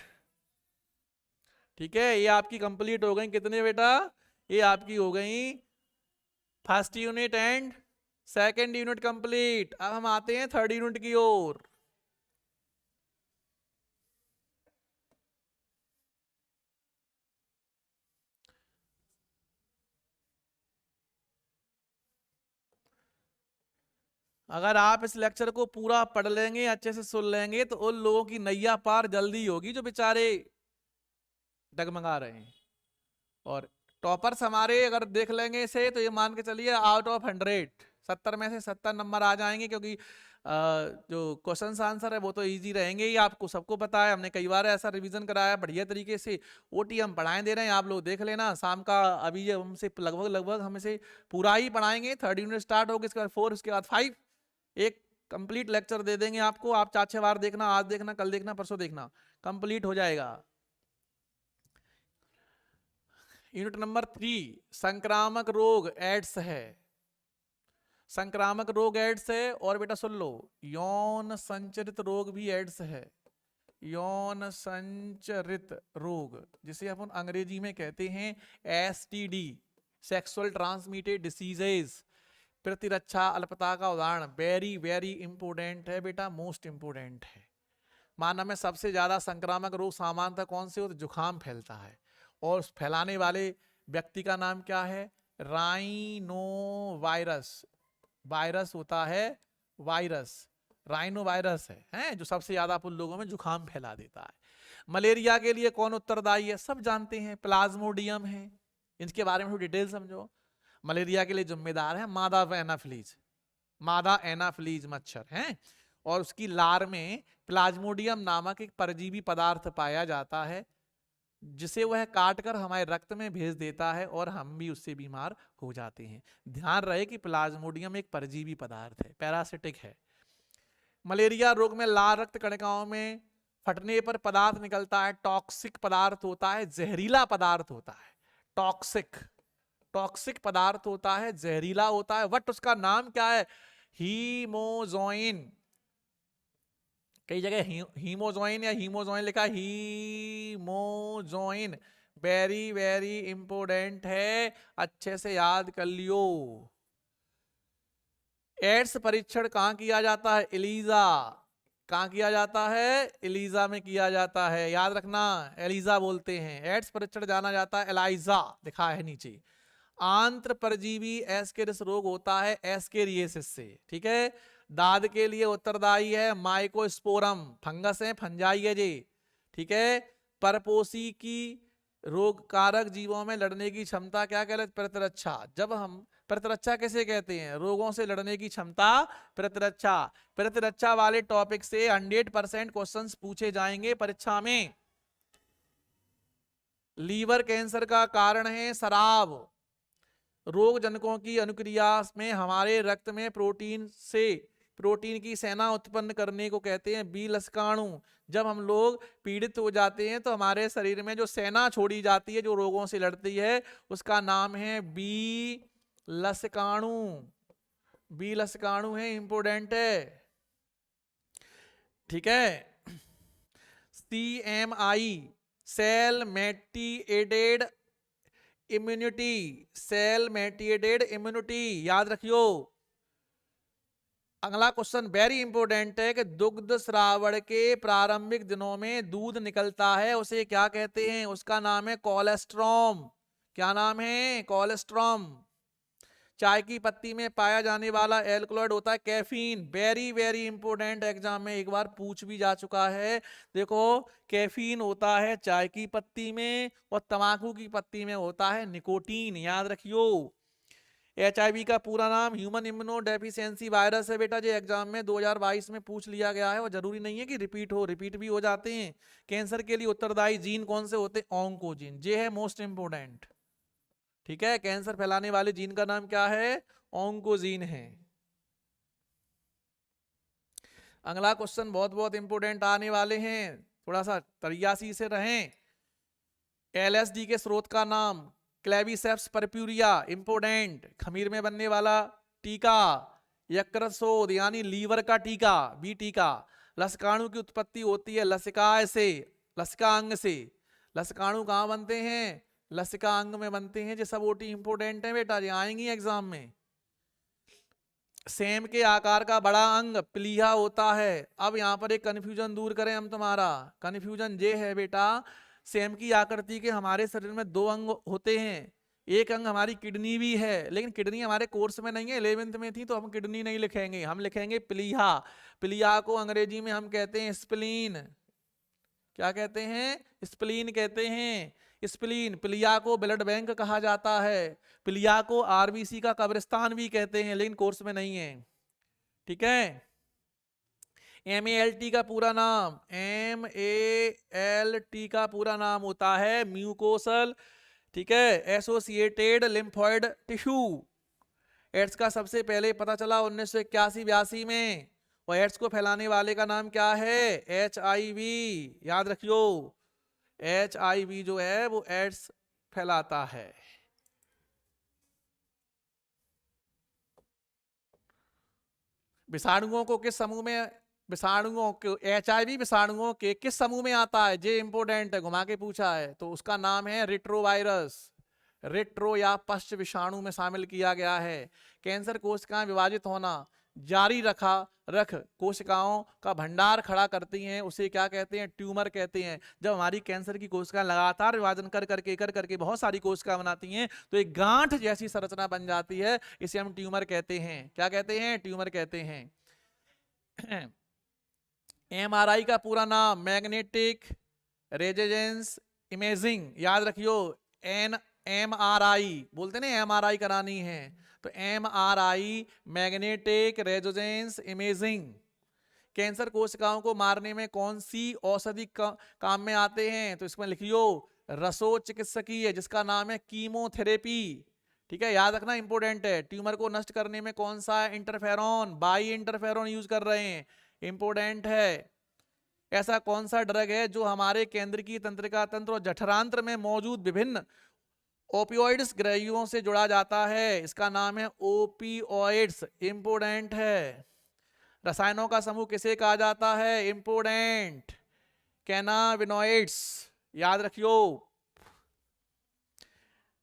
S1: ठीक है, ये आपकी कंप्लीट हो गई। कितने बेटा? ये आपकी हो गई first unit and second unit complete. अब हम आते हैं थर्ड यूनिट की ओर। अगर आप इस लेक्चर को पूरा पढ़ लेंगे, अच्छे से सुन लेंगे, तो उन लोगों की नैया पार जल्दी होगी जो बेचारे डगमगा रहे हैं। और टॉपर्स हमारे अगर देख लेंगे इसे, तो ये मान के चलिए आउट ऑफ 100 70 में से 70 नंबर आ जाएंगे, क्योंकि जो क्वेश्चन आंसर है वो तो इजी रहेंगे ही। आपको सबको पता है, हमने कई बार ऐसा रिवीजन कराया बढ़िया तरीके से। ओटी हम पढ़ाए दे रहे हैं, आप लोग देख लेना शाम का। अभी ये हमसे लगभग हम इसे पूरा ही पढ़ाएंगे। थर्ड यूनिट स्टार्ट होगी, इसके बाद 4, उसके बाद 5। एक कंप्लीट लेक्चर दे देंगे आपको। आप 4-6 बार देखना, आज देखना, कल देखना, परसों देखना, कंप्लीट हो जाएगा। यूनिट नंबर 3 संक्रामक रोग एड्स है। संक्रामक रोग एड्स है। और बेटा सुन लो, यौन संचरित रोग भी एड्स है। यौन संचरित रोग, जिसे अपन अंग्रेजी में कहते हैं एसटीडी, सेक्सुअल ट्रांसमिटेड डिसीजेज। प्रतिरक्षा अल्पता का उदाहरण। वेरी वेरी इंपोर्टेंट है बेटा, मोस्ट इंपोर्टेंट है। मानव में सबसे ज्यादा संक्रामक रोग सामान्यतः कौन से होते? जुखाम फैलता है। और फैलाने वाले व्यक्ति का नाम क्या है? Rhino virus. वायरस होता है, वायरस राइनो वायरस है जो सबसे ज्यादा उन लोगों में जुखाम फैला देता है। मलेरिया के लिए कौन उत्तरदायी है? सब जानते हैं, प्लाज्मोडियम है। इनके बारे में थोड़ी डिटेल समझो। मलेरिया के लिए जिम्मेदार है मादा एनाफिलीज। मादा एनाफिलीज मच्छर है, और उसकी लार में प्लाज्मोडियम नामक एक परजीवी पदार्थ पाया जाता है, जिसे वह काटकर हमारे रक्त में भेज देता है, और हम भी उससे बीमार हो जाते हैं। ध्यान रहे कि प्लाज्मोडियम एक परजीवी पदार्थ है, पैरासिटिक है। मलेरिया रोग में लाल रक्त कणिकाओं में फटने पर पदार्थ निकलता है, टॉक्सिक पदार्थ होता है, जहरीला पदार्थ होता है। टॉक्सिक टॉक्सिक पदार्थ होता है, जहरीला होता है। बट उसका नाम क्या है? हीमोजोइन। कई जगह हीमोजोइन या हीमोजोइन लिखा, हीमोजोइन। वेरी वेरी इंपोर्टेंट है, अच्छे से याद कर लियो। एड्स परीक्षण कहां किया जाता है? एलिजा। कहां किया जाता है? एलिजा में किया जाता है, याद रखना। एलिजा बोलते हैं। एड्स परीक्षण जाना जाता है एलाइजा, लिखा है नीचे। आंत्र परजीवी एस्केरिस रोग होता है एस्केरियसिस से। ठीक है। दाद के लिए उत्तरदायी है माइकोस्पोरम, फंगस है, फंजाई है जी। ठीक है। परपोसी की रोग कारक जीवों में लड़ने की क्षमता क्या कहलाती? प्रतिरक्षा। जब हम प्रतिरक्षा कैसे कहते हैं? रोगों से लड़ने की क्षमता प्रतिरक्षा। प्रतिरक्षा वाले टॉपिक से 100% क्वेश्चंस पूछे जाएंगे परीक्षा में। लीवर कैंसर का कारण है शराब। रोग जनकों की अनुक्रिया में हमारे रक्त में प्रोटीन की सेना उत्पन्न करने को कहते हैं बी लसकाणु। जब हम लोग पीड़ित हो जाते हैं तो हमारे शरीर में जो सेना छोड़ी जाती है जो रोगों से लड़ती है उसका नाम है बी लसकाणु। बी लसकाणु है, इंपोर्टेंट है, ठीक है। CMI cell mediated immunity, cell mediated immunity याद रखियो। अगला क्वेश्चन वेरी इंपोर्टेंट है कि दुग्ध श्रावण के प्रारंभिक दिनों में दूध निकलता है उसे क्या कहते हैं? उसका नाम है कोलेस्ट्रॉम। क्या नाम है? कोलेस्ट्रॉम। चाय की पत्ती में पाया जाने वाला एल्कलॉइड होता है caffeine. Very very important, exam में एक बार पूछ भी जा चुका है। देखो कैफीन होता है चाय की पत्ती में और तंबाकू की पत्ती में होता है निकोटीन, याद रखियो। HIV का पूरा नाम ह्यूमन इम्यूनो डेफिशिएंसी वायरस है बेटा, जो एग्जाम में 2022 में पूछ लिया गया है और जरूरी नहीं है कि रिपीट भी हो जाते हैं। कैंसर के लिए उत्तरदायी जीन कौन से होते हैं? ऑन्कोजीन, ये है मोस्ट इंपोर्टेंट, ठीक है। कैंसर फैलाने वाले जीन का नाम क्या है? ऑन्कोजीन है। अगला क्वेश्चन बहुत बहुत इंपोर्टेंट आने वाले हैं, थोड़ा सा तरियासी से रहें। LSD के स्रोत का नाम क्लेविसेप्स परप्यूरिया, इंपोर्टेंट। खमीर में बनने वाला टीका यकृत यानी लीवर का टीका, बी टीका। लसकाणु की उत्पत्ति होती है लसिकाय से, लसिका अंग से। लसकाणु कहाँ बनते हैं? लसिका अंग में बनते हैं। ये सब ओटी इंपोर्टेंट है बेटा, ये आएंगी एग्जाम में। सेम के आकार का बड़ा अंग प्लीहा होता है। अब यहाँ पर एक कंफ्यूजन दूर करें हम तुम्हारा। कंफ्यूजन ये है बेटा, सेम की आकृति के हमारे शरीर में 2 अंग होते हैं। एक अंग हमारी किडनी भी है, लेकिन किडनी हमारे कोर्स में नहीं है, 11th में थी तो हम किडनी नहीं लिखेंगे, हम लिखेंगे प्लीहा। प्लीहा को अंग्रेजी में हम कहते हैं स्प्लीन। क्या कहते हैं? स्प्लीन कहते हैं। स्प्लीन। प्लिया को ब्लड बैंक कहा जाता है। प्लिया को RBC का कब्रिस्तान भी कहते हैं, लेकिन कोर्स में नहीं है, ठीक है। MALT का पूरा नाम, MALT का पूरा नाम होता है म्यूकोसल, ठीक है, एसोसिएटेड लिम्फोइड टिश्यू। एड्स का सबसे पहले पता चला 1981-82 में, और एड्स को फैलाने वाले का नाम क्या है? HIV, याद रखियो। HIV जो है वो एड्स फैलाता है। विषाणुओं को किस समूह में, विषाणुओं को HIV विषाणुओं के किस समूह में आता है? ये इंपोर्टेंट है, घुमा के पूछा है, तो उसका नाम है रेट्रोवायरस। रेट्रो या पश्च विषाणु में शामिल किया गया है। कैंसर कोशिकाएं विभाजित होना जारी रख कोशिकाओं का भंडार खड़ा करती हैं, उसे क्या कहते हैं? ट्यूमर कहते हैं। जब हमारी कैंसर की कोशिकाएं लगातार विभाजन कर करके बहुत सारी कोशिकाएं बनाती हैं तो एक गांठ जैसी संरचना बन जाती है, इसे हम ट्यूमर कहते हैं। क्या कहते हैं? ट्यूमर कहते हैं। MRI का पूरा नाम मैग्नेटिक रेजोनेंस इमेजिंग, याद रखियो। MRI बोलते ना, MRI करानी है तो MRI magnetic resonance imaging. Cancer कोशिकाओं को मारने में कौन सी औषधि काम में आते हैं? तो इसमें लिखियो रसो चिकित्सकीय, जिसका नाम है कीमोथेरेपी, ठीक है, याद रखना, इंपोर्टेंट है। ट्यूमर को नष्ट करने में कौन सा इंटरफेरॉन, बाई इंटरफेरॉन यूज कर रहे हैं, इंपोर्टेंट है। ऐसा कौन सा ड्रग है जो हमारे केंद्रीय तंत्रिका तंत्र और जठरांत्र में मौजूद विभिन्न ओपियोइड्स ग्रहियों से जुड़ा जाता है? इसका नाम है ओपियोइड्स, इंपोर्टेंट है। रसायनों का समूह किसे कहा जाता है? इंपोर्टेंट, कैनाबिनॉइड्स, याद रखियो,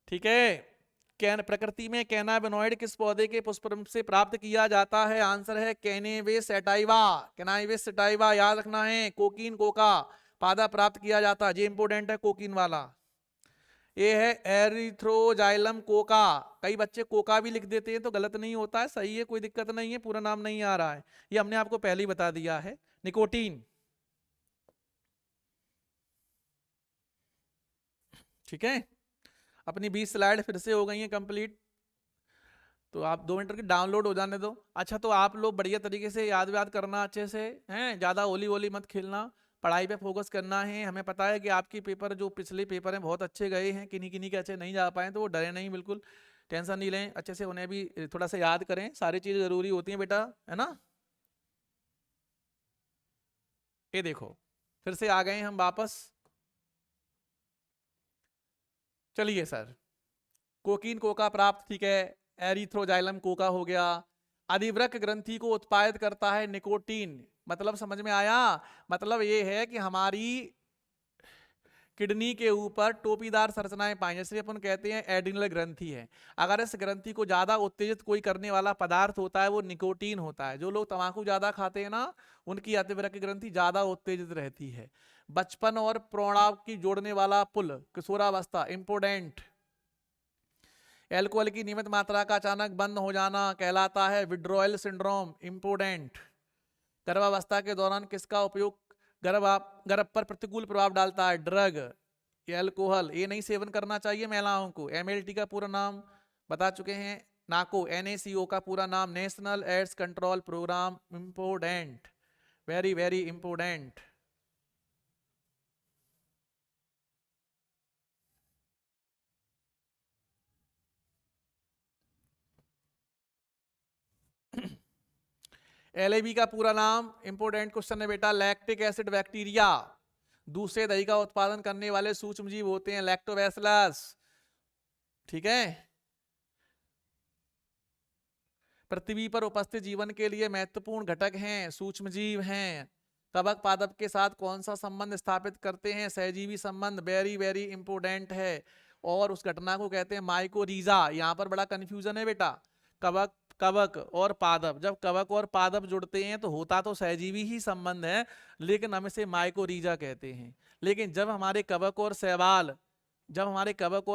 S1: ठीक है। प्रकृति में कैनाबिनॉइड किस पौधे के पुष्प से प्राप्त किया जाता है? आंसर है कैनेबिस सैटाइवा, कैनाबिस सैटाइवा, याद रखना है। कोकीन कोका पादा प्राप्त किया जाता है, ये इंपोर्टेंट है, कोकीन वाला। ये है एरिथ्रोजाइलम कोका। कई बच्चे कोका भी लिख देते हैं तो गलत नहीं होता है, सही है, कोई दिक्कत नहीं है, पूरा नाम नहीं आ रहा है, ये हमने आपको पहले ही बता दिया है। निकोटीन, ठीक है, अपनी 20 स्लाइड फिर से हो गई हैं कंप्लीट, तो आप 2 मिनट की डाउनलोड हो जाने दो। अच्छा, तो आप लोग बढ़िया तरीके से याद व्याद करना अच्छे से, हैं, ज़्यादा होली वोली मत खेलना, पढ़ाई पे फोकस करना है। हमें पता है कि आपकी पेपर जो पिछले पेपर हैं बहुत अच्छे गए हैं, किन्हीं किन्हीं के अच्छे नहीं जा पाए, तो वो डरे नहीं, बिल्कुल टेंशन नहीं लें, अच्छे से उन्हें भी थोड़ा सा याद करें, सारी चीज़ें ज़रूरी होती हैं बेटा, है ना। ये देखो फिर से आ गए हम वापस। चलिए सर, कोकीन कोका प्राप्त, ठीक है, एरिथ्रोजाइलम कोका हो गया। अधिवृक्क ग्रंथि को उत्पादित करता है निकोटीन, मतलब समझ में आया, मतलब ये है कि हमारी किडनी के ऊपर टोपीदार संरचनाएं पाई, जैसे अपन कहते हैं एड्रिनल ग्रंथि है। अगर इस ग्रंथि को ज्यादा उत्तेजित कोई करने वाला पदार्थ होता है वो निकोटीन होता है। जो लोग तंबाकू ज्यादा खाते हैं ना, उनकी अधिवृक्क ग्रंथि ज्यादा उत्तेजित रहती है। बचपन और प्रौढ़ाव की जोड़ने वाला पुल, किशोरावस्था, इम्पोर्टेंट। एल्कोहल की नियमित मात्रा का अचानक बंद हो जाना कहलाता है विड्रॉयल सिंड्रोम, इम्पोर्टेंट। गर्भावस्था के दौरान किसका उपयोग गर्भ पर प्रतिकूल प्रभाव डालता है, ड्रग, ये अल्कोहल, ये नहीं सेवन करना चाहिए महिलाओं को। एमएलटी का पूरा नाम बता चुके हैं, नाको, एनएसीओ का पूरा नाम national AIDS control program, important, very very important. LAB का पूरा नाम, इंपोर्टेंट क्वेश्चन है बेटा, लैक्टिक एसिड बैक्टीरिया, दूसरे दही का उत्पादन करने वाले सूक्ष्म जीव होते हैं, लैक्टोबैसिलस, ठीक है। पृथ्वी पर उपस्थित जीवन के लिए महत्वपूर्ण घटक हैं, सूक्ष्म जीव हैं। कवक पादप के साथ कौन सा संबंध स्थापित करते हैं, सहजीवी संबंध, वेरी वेरी इंपोर्टेंट है। और उस घटना को कहते हैं माइकोरीजा। यहाँ पर बड़ा कंफ्यूजन है बेटा, कवक कवक और पादप, जब कवक और पादप जुड़ते हैं तो होता तो सहजीवी ही संबंध है, लेकिन हम इसे माइकोरीजा कहते हैं। लेकिन जब हमारे कवक और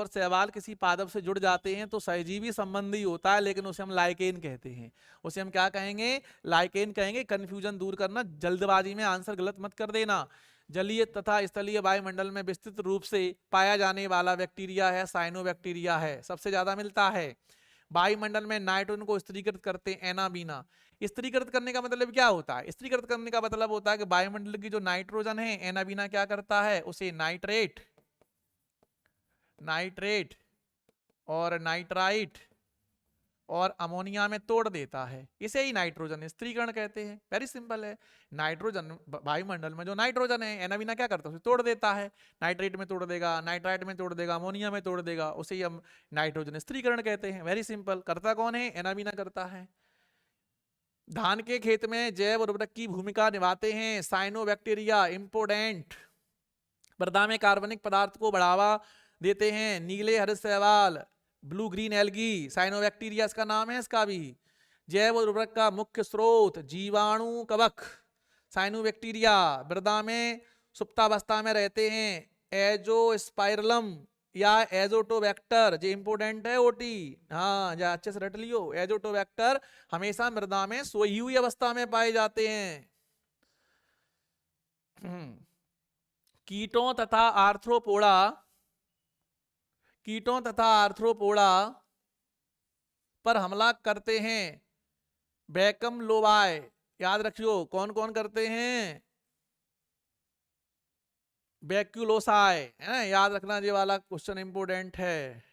S1: शैवाल किसी पादप से जुड़ जाते हैं तो सहजीवी संबंध ही होता है, लेकिन उसे हम लाइकेन कहते हैं। उसे हम क्या कहेंगे, लाइकेन कहेंगे। कंफ्यूजन दूर करना, जल्दबाजी में आंसर गलत मत कर देना। जलीय तथा स्थलीय वायुमंडल में विस्तृत रूप से पाया जाने वाला बैक्टीरिया है साइनोबैक्टीरिया है, सबसे ज्यादा मिलता है। वायुमंडल में नाइट्रोजन को स्थिरीकृत करते हैं एनाबीना। स्थिरीकृत करने का मतलब क्या होता है, स्थिरीकृत करने का मतलब होता है कि वायुमंडल की जो नाइट्रोजन है एनाबीना क्या करता है, उसे नाइट्रेट नाइट्रेट और नाइट्राइट और अमोनिया में तोड़ देता है। इसे ही नाइट्रोजन स्थिरीकरण कहते हैं। वेरी सिंपल है, नाइट्रोजन वायुमंडल में जो नाइट्रोजन है एनाबीना क्या करता है, उसे तोड़ देता है, नाइट्रेट में तोड़ देगा, नाइट्राइट में तोड़ देगा, अमोनिया में तोड़ देगा, उसे ही हम नाइट्रोजन स्थिरीकरण कहते हैं। Very simple. करता कौन है, एनाबीना करता है। धान के खेत में जैव उर्वरक की भूमिका निभाते हैं साइनोबैक्टीरिया, इंपोर्टेंट। मृदा में कार्बनिक पदार्थ को बढ़ावा देते हैं नीले हरित शैवाल, ब्लू ग्रीन एल्गी, साइनोबैक्टीरिया इसका नाम है इसका भी। जैव उर्वरक का मुख्य स्रोत जीवाणु कवक, साइनोबैक्टीरिया। मृदा में सुप्तावस्था में रहते हैं एजोस्पाइरलम या एजोटोबैक्टर, जो इंपोर्टेंट है ओटी, हाँ या अच्छे से रट लियो। एजोटोबैक्टर हमेशा मृदा में सोई हुई अवस्था में पाए जाते हैं। कीटों तथा आर्थ्रोपोडा, कीटों तथा आर्थ्रोपोडा पर हमला करते हैं बैकम लोबाय, याद रखियो कौन कौन करते हैं, बैक्यूलोसाई, है ना, याद रखना, ये वाला क्वेश्चन इंपोर्टेंट है।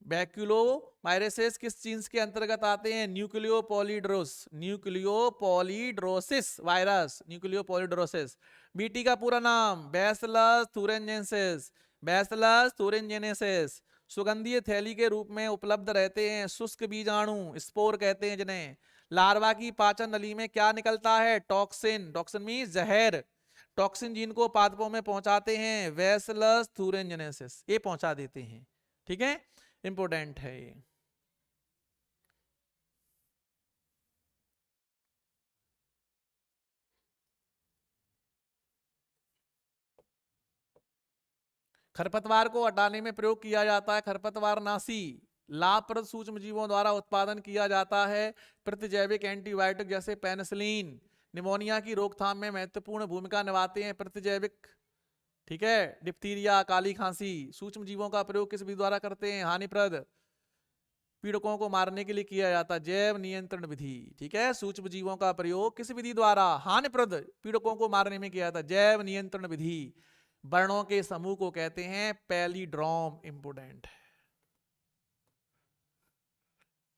S1: बैक्यूलो वायरसेस किस जीन्स के अंतर्गत आते हैं, न्यूक्लियोपॉलीड्रोसिस वायरस, न्यूक्लियोपॉलीड्रोसिस। बीटी का पूरा नाम बैसिलस थुरिंजेंसिस, बैसिलस थुरिंजेनेसिस। सुगंधीय थैली के रूप में उपलब्ध रहते हैं शुष्क बीजाणु, स्पोर कहते हैं जिन्हें। लार्वा की पाचन नली में क्या निकलता है, टॉक्सिन, टॉक्सिन मीन जहर। टॉक्सिन जीन को पादपों में पहुंचाते हैं बैसिलस थुरिंजेनेसिस, ये पहुंचा देते हैं, ठीक है, इंपोर्टेंट है ये। खरपतवार को हटाने में प्रयोग किया जाता है खरपतवार नाशी। लाभप्रद सूक्ष्म जीवों द्वारा उत्पादन किया जाता है प्रतिजैविक एंटीबायोटिक जैसे पेनिसिलिन। निमोनिया की रोकथाम में महत्वपूर्ण भूमिका निभाते हैं प्रतिजैविक ठीक है, डिप्थीरिया, काली खांसी। सूक्ष्म जीवों का प्रयोग किस विधि द्वारा करते हैं? हानिप्रद पीड़कों को मारने के लिए किया जाता है जैव नियंत्रण विधि। ठीक है, सूक्ष्म जीवों का प्रयोग किस विधि द्वारा? हानिप्रद पीड़कों को मारने में किया जाता है जैव नियंत्रण विधि। वर्णों के समूह को कहते हैं पैलीड्रोम। इंपोर्टेंट है,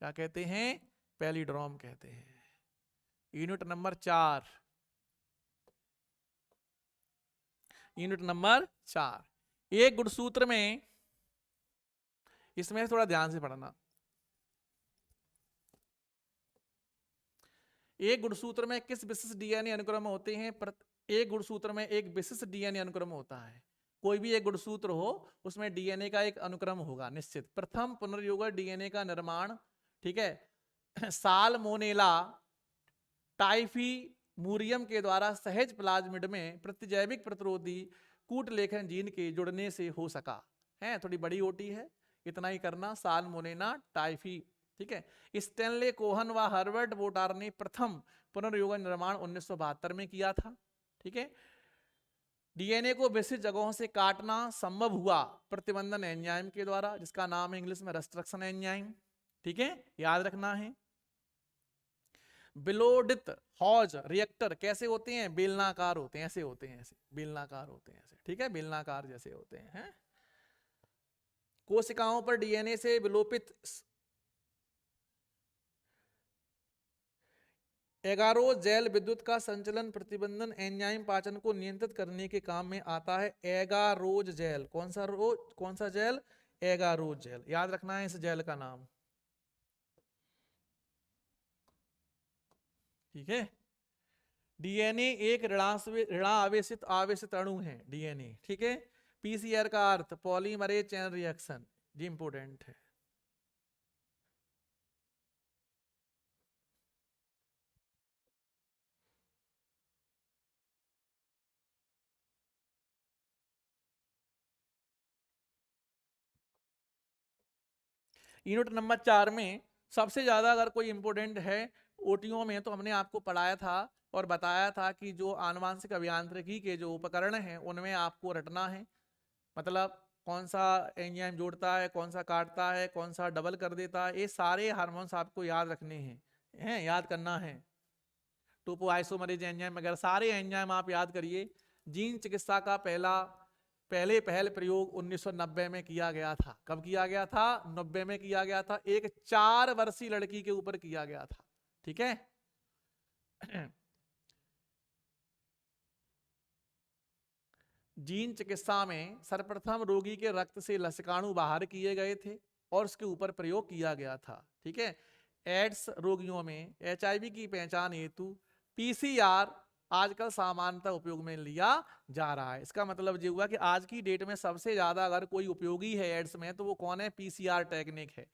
S1: क्या कहते हैं? पैलीड्रोम कहते हैं। Unit number 4, unit number 4। एक गुणसूत्र में, इसमें थोड़ा ध्यान से पढ़ना, एक गुणसूत्र में किस विशिष्ट डीएनए अनुक्रम होते हैं? एक गुणसूत्र में एक विशिष्ट डीएनए अनुक्रम होता है। कोई भी एक गुणसूत्र हो उसमें डीएनए का एक अनुक्रम होगा निश्चित। प्रथम पुनर्युगल डीएनए का निर्माण, ठीक है, साल्मोनेला टाइफीमुरियम के द्वारा सहज प्लाज्मिड में प्रतिजैविक प्रतिरोधी कूट लेखन जीन के जुड़ने से हो सका है। थोड़ी बड़ी ओटी है, इतना ही करना। साल्मोनेला टाइफी, ठीक है। स्टेनले कोहन व हर्बर्ट वोटार ने प्रथम पुनर्युगल निर्माण 1972 में किया था। ठीक है, डीएनए को विशिष्ट जगहों से काटना संभव हुआ प्रतिबंधन एंजाइम के द्वारा, जिसका नाम है इंग्लिश में रेस्ट्रिक्शन एंजाइम। ठीक है, याद रखना है। बिलोडित हॉज रिएक्टर कैसे होते हैं? बेलनाकार होते हैं, ऐसे होते हैं, ऐसे बेलनाकार होते हैं, ऐसे। ठीक है, बेलनाकार जैसे होते हैं। कोशिकाओं पर डीएनए से विलोपित एगारोज जेल विद्युत का संचलन प्रतिबंधन एंजाइम पाचन को नियंत्रित करने के काम में आता है। एगारोज जेल, कौन सा जेल? Agarose jail. याद रखना है इस जेल का नाम। ठीक है, डीएनए एक ऋणावेशित आवेशित अणु है डीएनए। ठीक है, पीसीआर का अर्थ पॉलीमरेज चेन रिएक्शन, जी इंपोर्टेंट है। यूनिट नंबर 4 में सबसे ज्यादा अगर कोई इंपोर्टेंट है ओटीओ में, तो हमने आपको पढ़ाया था और बताया था कि जो आनुवांशिक अभियांत्रिकी के जो उपकरण हैं उनमें आपको रटना है। मतलब कौन सा एंजाइम जोड़ता है, कौन सा काटता है, कौन सा डबल कर देता है, ये सारे हार्मोन्स आपको याद रखने हैं, याद करना है। टोपो आइसोमरेज एंजाइम वगैरह सारे एंजाइम आप याद करिए। जीन चिकित्सा का पहल प्रयोग 1990 में किया गया था। कब किया गया था? 90 में किया गया था। एक 4 वर्षीय लड़की के ऊपर किया गया था। ठीक है, जीन चिकित्सा में सर्वप्रथम रोगी के रक्त से लसिकाणु बाहर किए गए थे और उसके ऊपर प्रयोग किया गया था। ठीक है, एड्स रोगियों में एचआईवी की पहचान हेतु पीसीआर आजकल सामान्यतः उपयोग में लिया जा रहा है। इसका मतलब ये हुआ कि आज की डेट में सबसे ज्यादा अगर कोई उपयोगी है एड्स में तो वो कौन है? पीसीआर टेक्निक है।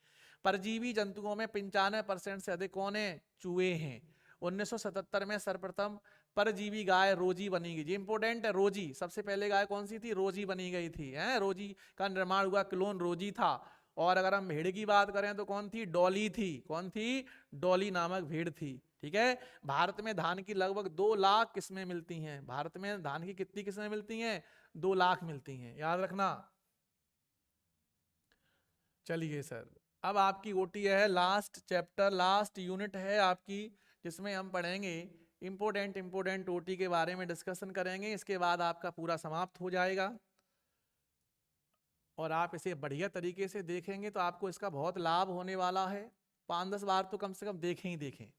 S1: परजीवी जंतुओं में 95% से अधिक कौन है? चूहे हैं। 1977 में सर्वप्रथम परजीवी गाय रोजी बनी गई। इंपोर्टेंट है, रोजी। सबसे पहले गाय कौन सी थी? रोजी बनी गई थी। रोजी का निर्माण हुआ, क्लोन रोजी था। और अगर हम भेड़ की बात करें तो कौन थी? डॉली थी। कौन थी? डॉली नामक भेड़ थी। ठीक है, भारत में धान की लगभग 2 लाख किस्में मिलती हैं। भारत में धान की कितनी किस्में मिलती हैं? 2 लाख मिलती हैं, याद रखना। चलिए सर, अब आपकी ओटी है, लास्ट चैप्टर, लास्ट यूनिट है आपकी, जिसमें हम पढ़ेंगे इंपोर्टेंट ओटी के बारे में डिस्कशन करेंगे। इसके बाद आपका पूरा समाप्त हो जाएगा और आप इसे बढ़िया तरीके से देखेंगे तो आपको इसका बहुत लाभ होने वाला है। 5-10 बार तो कम से कम देखें ही देखें।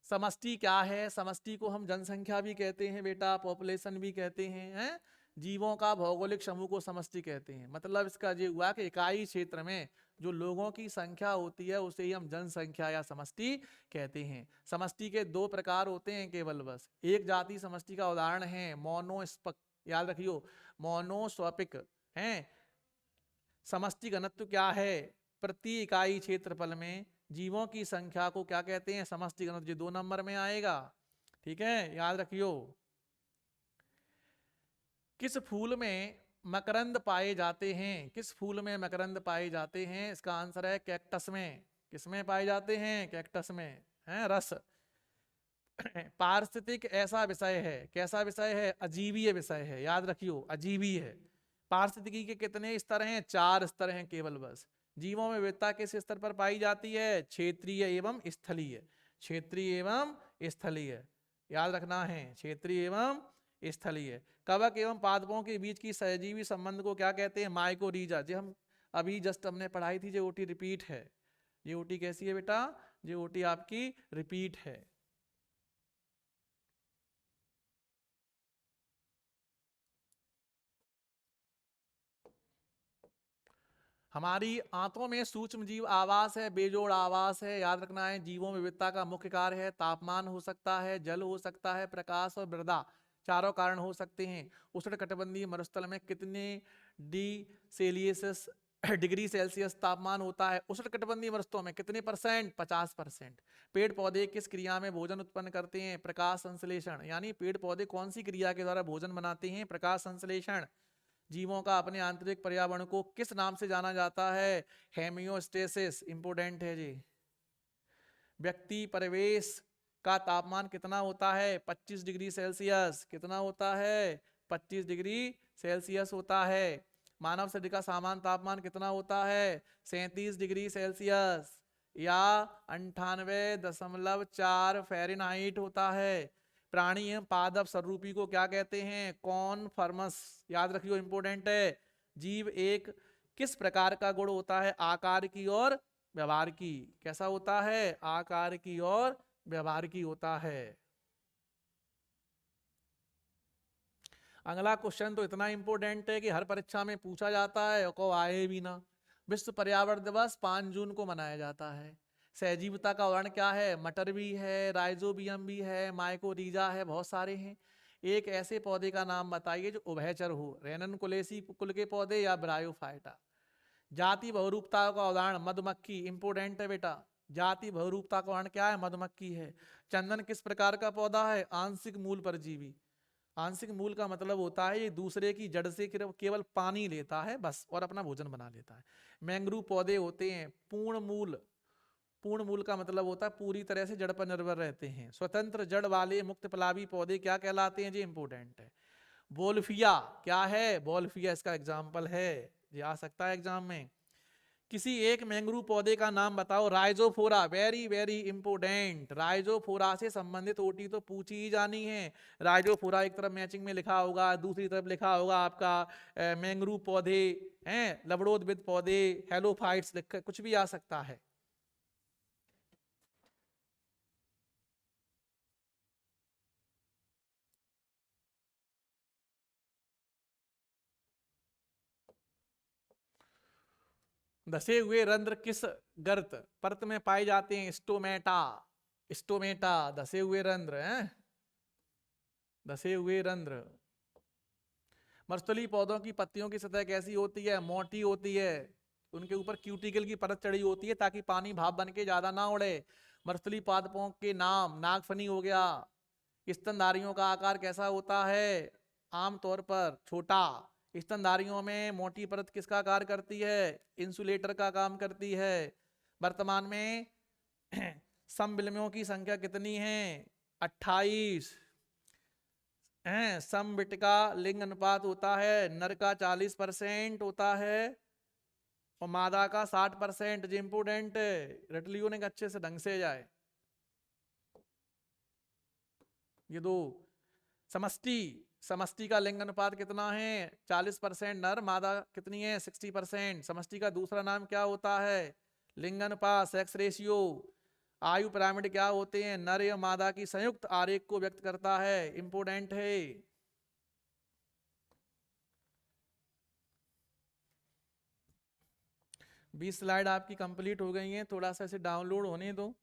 S1: समष्टि क्या है? समष्टि को हम जनसंख्या भी कहते हैं बेटा, पॉपुलेशन भी कहते हैं। जीवों का भौगोलिक समूह को समष्टि कहते हैं। मतलब इसका ये हुआ कि इकाई क्षेत्र में जो लोगों की संख्या होती है उसे ही हम जनसंख्या या समष्टि कहते हैं। समष्टि के 2 प्रकार होते हैं केवल, बस। एक जाति समष्टि का उदाहरण है मोनोस्पक, याद रखियो, मोनोस्वपिक है। समष्टि घनत्व क्या है? प्रति इकाई क्षेत्रफल में जीवों की संख्या को क्या कहते हैं? समष्टि घनत्व। 2 नंबर में आएगा। ठीक है, याद रखियो। किस फूल में मकरंद पाए जाते हैं? किस फूल में मकरंद पाए जाते हैं? इसका आंसर है कैक्टस में। किसमें पाए जाते हैं? कैक्टस में। है रस। पारिस्थितिक ऐसा विषय है, कैसा विषय है, अजीबीय विषय है, याद रखियो अजीबीय है। पारिस्थितिकी के कितने स्तर हैं, 4 स्तर हैं केवल बस। जीवों में विविधता किस स्तर पर पाई जाती है, क्षेत्रीय एवं स्थलीय, क्षेत्रीय एवं स्थलीय, याद रखना है, क्षेत्रीय एवं स्थलीय। कवक एवं पादपों के बीच की सहजीवी संबंध को क्या कहते हैं, माइकोरीजा। जो हम अभी जस्ट हमने पढ़ाई थी, जो ओटी रिपीट है। ये ओटी कैसी है बेटा, जो ओटी आपकी रिपीट है। हमारी आंतों में सूक्ष्म जीव आवास है, बेजोड़ आवास है, याद रखना है। जीवों में विविधता का मुख्य कार्य है तापमान हो सकता है, जल हो सकता है, प्रकाश और मृदा, चारों कारण हो सकते हैं। उष्णकटिबंधीय मरुस्थल में कितने डिग्री सेल्सियस तापमान होता है, उष्णकटिबंधीय मरुस्थलों में कितने %, 50%। पेड़ पौधे किस क्रिया में भोजन उत्पन्न करते हैं, प्रकाश संश्लेषण, यानी पेड़ पौधे कौन सी क्रिया के द्वारा भोजन बनाते हैं, प्रकाश संश्लेषण। जीवों का अपने आंतरिक पर्यावरण को किस नाम से जाना जाता है, हेमियोस्टेसिस, इंपोर्टेंट है जी। व्यक्ति परिवेश का तापमान कितना होता है, 25 डिग्री सेल्सियस, कितना होता है, 25 डिग्री सेल्सियस होता है। मानव शरीर का सामान्य तापमान कितना होता है, 37 डिग्री सेल्सियस या 98.4 फ़ारेनहाइट होता है। प्राणी एवं पादप स्वरूपी को क्या कहते हैं, कॉनफॉर्मस, याद रखियो इंपोर्टेंट है। जीव एक किस प्रकार का गुण होता है, आकार की और व्यवहार की, कैसा होता है, आकार की और व्यवहार की होता है। अगला क्वेश्चन तो इतना इंपॉर्टेंट है कि हर परीक्षा में पूछा जाता है और को आए भी ना। विश्व पर्यावरण दिवस 5 जून को मनाया जाता है। सहजीविता का वर्ण क्या है, मटर भी है, राइजोबियम भी है, माइकोरीजा है, बहुत सारे हैं। एक ऐसे पौधे का नाम बताइए जो उभयचर हो, रेनन कुलेसी कुल के पौधे या ब्रायोफाइटा। जाति बहुरूपता का उदाहरण मधुमक्खी, इंपोर्टेंट है बेटा। जाति बहुरूपता का उदाहरण क्या है, मधुमक्खी है। चंदन किस प्रकार का पौधा है, आंशिक मूल परजीवी। आंशिक मूल का मतलब होता है ये दूसरे की जड़ से केवल पानी लेता है बस और अपना भोजन बना लेता है। मैंग्रोव पौधे होते हैं पूर्ण मूल, पूर्ण मूल का मतलब होता है पूरी तरह से जड़ पर निर्भर रहते हैं। स्वतंत्र जड़ वाले मुक्त पलावी पौधे क्या कहलाते हैं जी, इंपोर्टेंट है। बोल्फिया क्या है, बोल्फिया इसका एग्जाम्पल है, ये आ सकता है एग्जाम में। किसी एक मैंग्रोव पौधे का नाम बताओ, Rhizophora, very very important. Rhizophora से संबंधित ओटी तो पूछी ही जानी है। राइजोफोरा एक तरफ मैचिंग में लिखा होगा, दूसरी तरफ लिखा होगा आपका मैंग्रोव पौधे हैं, लवणोद्भिद पौधे, हेलोफाइट्स लिख कुछ भी आ सकता है। धसे हुए रंध्र किस गर्त परत में पाए जाते हैं, स्टोमेटा, स्टोमेटा धसे हुए रंध्र हैं, धसे हुए रंध्र। मरुस्थलीय पौधों की पत्तियों की सतह कैसी होती है, मोटी होती है। उनके ऊपर क्यूटिकल की परत चढ़ी होती है ताकि पानी भाप बन के ज्यादा ना उड़े। मरुस्थलीय पादपों के नाम, नागफनी हो गया। स्तनधारियों का आकार कैसा होता है, आमतौर पर छोटा। स्तनधारियों में मोटी परत किसका कार्य करती है, इंसुलेटर का काम करती है। वर्तमान में समविलमियों की संख्या कितनी है, 28 हैं। समविट का लिंग अनुपात होता है, नर का 40% होता है और मादा का 60%। जो इंपोर्टेंट रट लियो ने अच्छे से ढंग से जाए। ये दो समष्टि, समष्टि का लिंग अनुपात कितना है, 40% नर, मादा कितनी है, 60%। समष्टि का दूसरा नाम क्या होता है, लिंग अनुपात, सेक्स रेशियो। आयु पिरामिड क्या होते हैं, नर या मादा की संयुक्त आरेख को व्यक्त करता है, इंपोर्टेंट है। 20 स्लाइड आपकी कंप्लीट हो गई हैं, थोड़ा सा इसे डाउनलोड होने दो,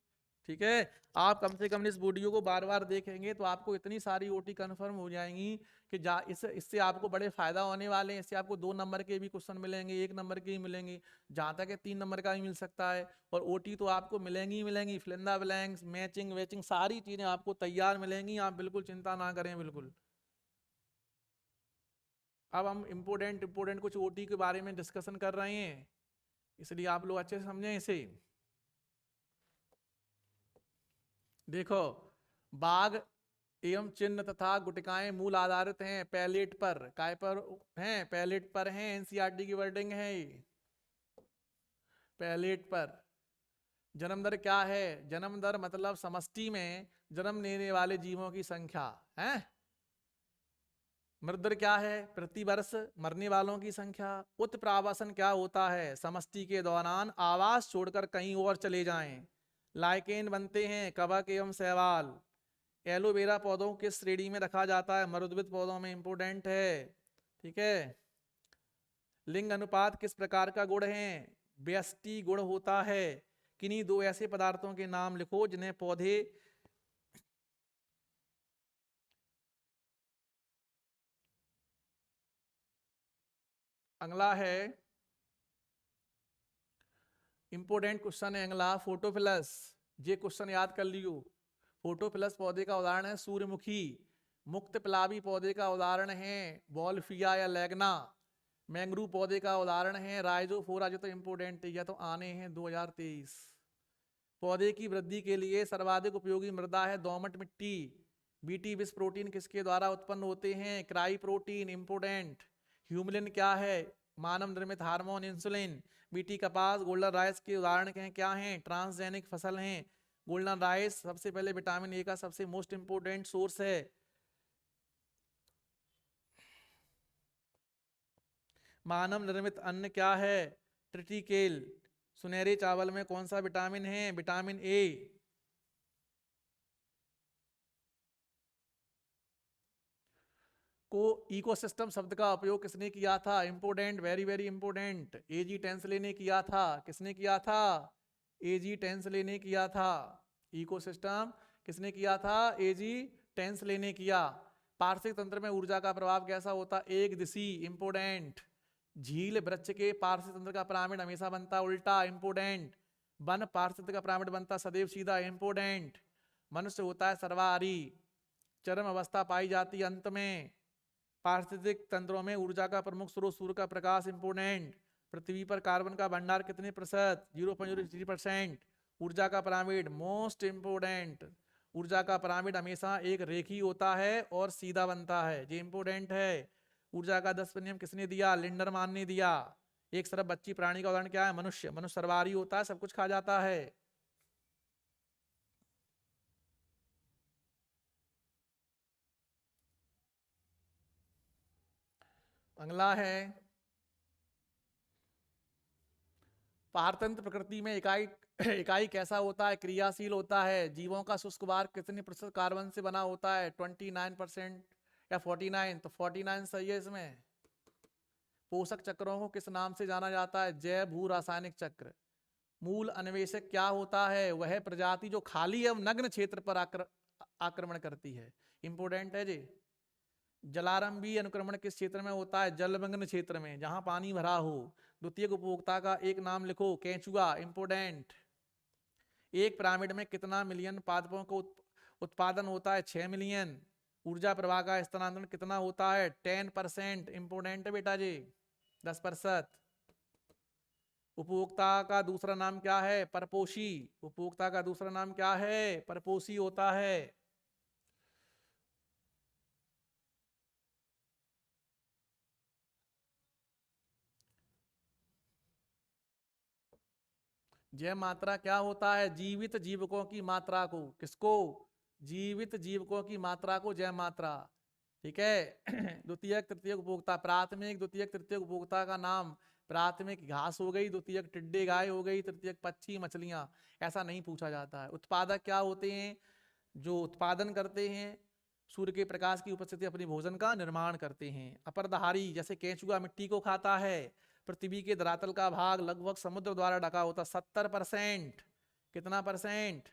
S1: ठीक है। आप कम से कम इस वीडियो को बार बार देखेंगे तो आपको इतनी सारी ओटी कंफर्म हो जाएंगी कि इससे आपको बड़े फायदा होने वाले हैं। इससे आपको 2 नंबर के भी क्वेश्चन मिलेंगे, 1 नंबर के ही मिलेंगे, जहाँ तक है 3 नंबर का भी मिल सकता है। और ओटी तो आपको मिलेंगी ही मिलेंगी, fill in the blanks, matching वेचिंग सारी चीजें आपको तैयार मिलेंगी, आप बिल्कुल चिंता ना करें, बिल्कुल। अब हम इम्पोर्टेंट इम्पोर्टेंट कुछ ओटी के बारे में डिस्कशन कर रहे हैं, इसलिए आप लोग अच्छे से समझें इसे। देखो, बाघ एवं चिन्ह तथा गुटिकाएं मूल आधारित हैं पैलेट पर, काय पर हैं, पैलेट पर हैं। एनसीईआरटी की वर्डिंग है ये, पैलेट पर। जन्म दर क्या है? जन्म दर मतलब समष्टि में जन्म लेने वाले जीवों की संख्या है। मृत दर क्या है? प्रति वर्ष मरने वालों की संख्या। उत्प्रावासन क्या होता है? समष्टि के दौरान आवास छोड़कर कहीं और चले जाएं। लाइकेन बनते हैं कवक एवं शैवाल। एलोवेरा पौधों किस श्रेणी में रखा जाता है? मरुद्भिद पौधों में। इंपोर्टेंट है, ठीक है। लिंग अनुपात किस प्रकार का गुण है? व्यष्टि गुण होता है। किन्हीं दो ऐसे पदार्थों के नाम लिखो जिन्हें पौधे अगला है इंपोर्टेंट क्वेश्चन है अगला, फोटोफिलस। ये क्वेश्चन याद कर लियो। फोटोफिलस पौधे का उदाहरण है सूर्यमुखी। मुक्त पिलावी पौधे का उदाहरण है बॉल्फिया या लेगना। मैंग्रू पौधे का उदाहरण है राइजोफोरा। जो तो इंपोर्टेंट है, या तो आने हैं 2023। पौधे की वृद्धि के लिए सर्वाधिक उपयोगी मृदा है दोमट मिट्टी। बीटी विष प्रोटीन किसके द्वारा उत्पन्न होते हैं? Cry protein. इंपोर्टेंट। ह्यूमलिन क्या है? मानव निर्मित हार्मोन इंसुलिन। बीटी कपास गोल्डन राइस के उदाहरण क्या हैं? ट्रांसजेनिक फसल हैं। गोल्डन राइस सबसे पहले विटामिन ए का सबसे मोस्ट इंपोर्टेंट सोर्स है। मानव निर्मित अन्न क्या है? ट्रिटिकेल। सुनहरे चावल में कौन सा विटामिन है? Vitamin A. को इकोसिस्टम शब्द का उपयोग किसने किया था? Important, very very important. A G Tansley ने किया था। किसने किया था? एजी टेंसले ने किया था। इकोसिस्टम किसने किया था? एजी टेंसले ने किया। पार्श्विक तंत्र में ऊर्जा का प्रभाव कैसा होता? एक दिशी। इंपोर्टेंट। झील वृक्ष के पार्श्विक तंत्र का पिरामिड हमेशा बनता उल्टा। इंपोर्टेंट। वन पार्श्विक का पिरामिड बनता सदैव सीधा। इंपोर्टेंट। मनुष्य होता है सर्वाहारी। चरम अवस्था पाई जाती है अंत में। पारिस्थितिक तंत्रों में ऊर्जा का प्रमुख स्रोत सूर्य का प्रकाश। इंपोर्टेंट। पृथ्वी पर कार्बन का भंडार कितने प्रतिशत? 0.03%। ऊर्जा का पिरामिड मोस्ट इंपोर्टेंट। ऊर्जा का पिरामिड हमेशा एक रेखी होता है और सीधा बनता है। ये इंपोर्टेंट है। ऊर्जा का 10 नियम किसने दिया? लिंडरमान ने दिया। एक सरब बच्ची प्राणी का उदाहरण क्या है? मनुष्य। मनुष्य सर्वाहारी होता है, सब कुछ खा जाता है। अगला है पारतंत्र प्रकृति में इकाई इकाई कैसा होता है? क्रियाशील होता है। जीवों का शुष्क भार कितने प्रतिशत कार्बन से बना होता है? 29% या 49? तो 49 सही है इसमें। पोषक चक्रों को किस नाम से जाना जाता है? जैव भू रासायनिक चक्र। मूल अन्वेषक क्या होता है? वह प्रजाति जो खाली एवं नग्न क्षेत्र पर आक्रमण करती है। इंपोर्टेंट है जी। जलारंभी अनुक्रमण किस क्षेत्र में होता है? जलमग्न क्षेत्र में, जहां पानी भरा हो। द्वितीयक उपभोक्ता का एक नाम लिखो। केंचुआ। इंपोर्टेंट। एक पिरामिड में कितना मिलियन पादपों को उत्पादन होता है? 6 मिलियन। ऊर्जा प्रवाह का स्थानांतरण कितना होता है? 10%। इंपोर्टेंट है बेटा जी, 10%। उपभोक्ता का दूसरा नाम क्या है? परपोषी। उपभोक्ता का दूसरा नाम क्या है? परपोषी होता है। जय मात्रा क्या होता है? जीवित जीवकों की मात्रा को। किसको? जीवित जीवकों की मात्रा को जय मात्रा। ठीक है। द्वितीयक तृतीयक उपभोक्ता। प्राथमिक द्वितीयक तृतीयक उपभोक्ता का नाम। प्राथमिक घास हो गई, द्वितीयक टिड्डे गाय हो गई, तृतीयक पक्षी मछलियां। ऐसा नहीं पूछा जाता है। उत्पादक क्या होते हैं? जो उत्पादन करते हैं, सूर्य के प्रकाश की उपस्थिति अपने भोजन का निर्माण करते हैं। अपरदहारी जैसे केंचुआ मिट्टी को खाता है। पृथ्वी के धरातल का भाग लगभग समुद्र द्वारा ढका होता 70%। कितना परसेंट?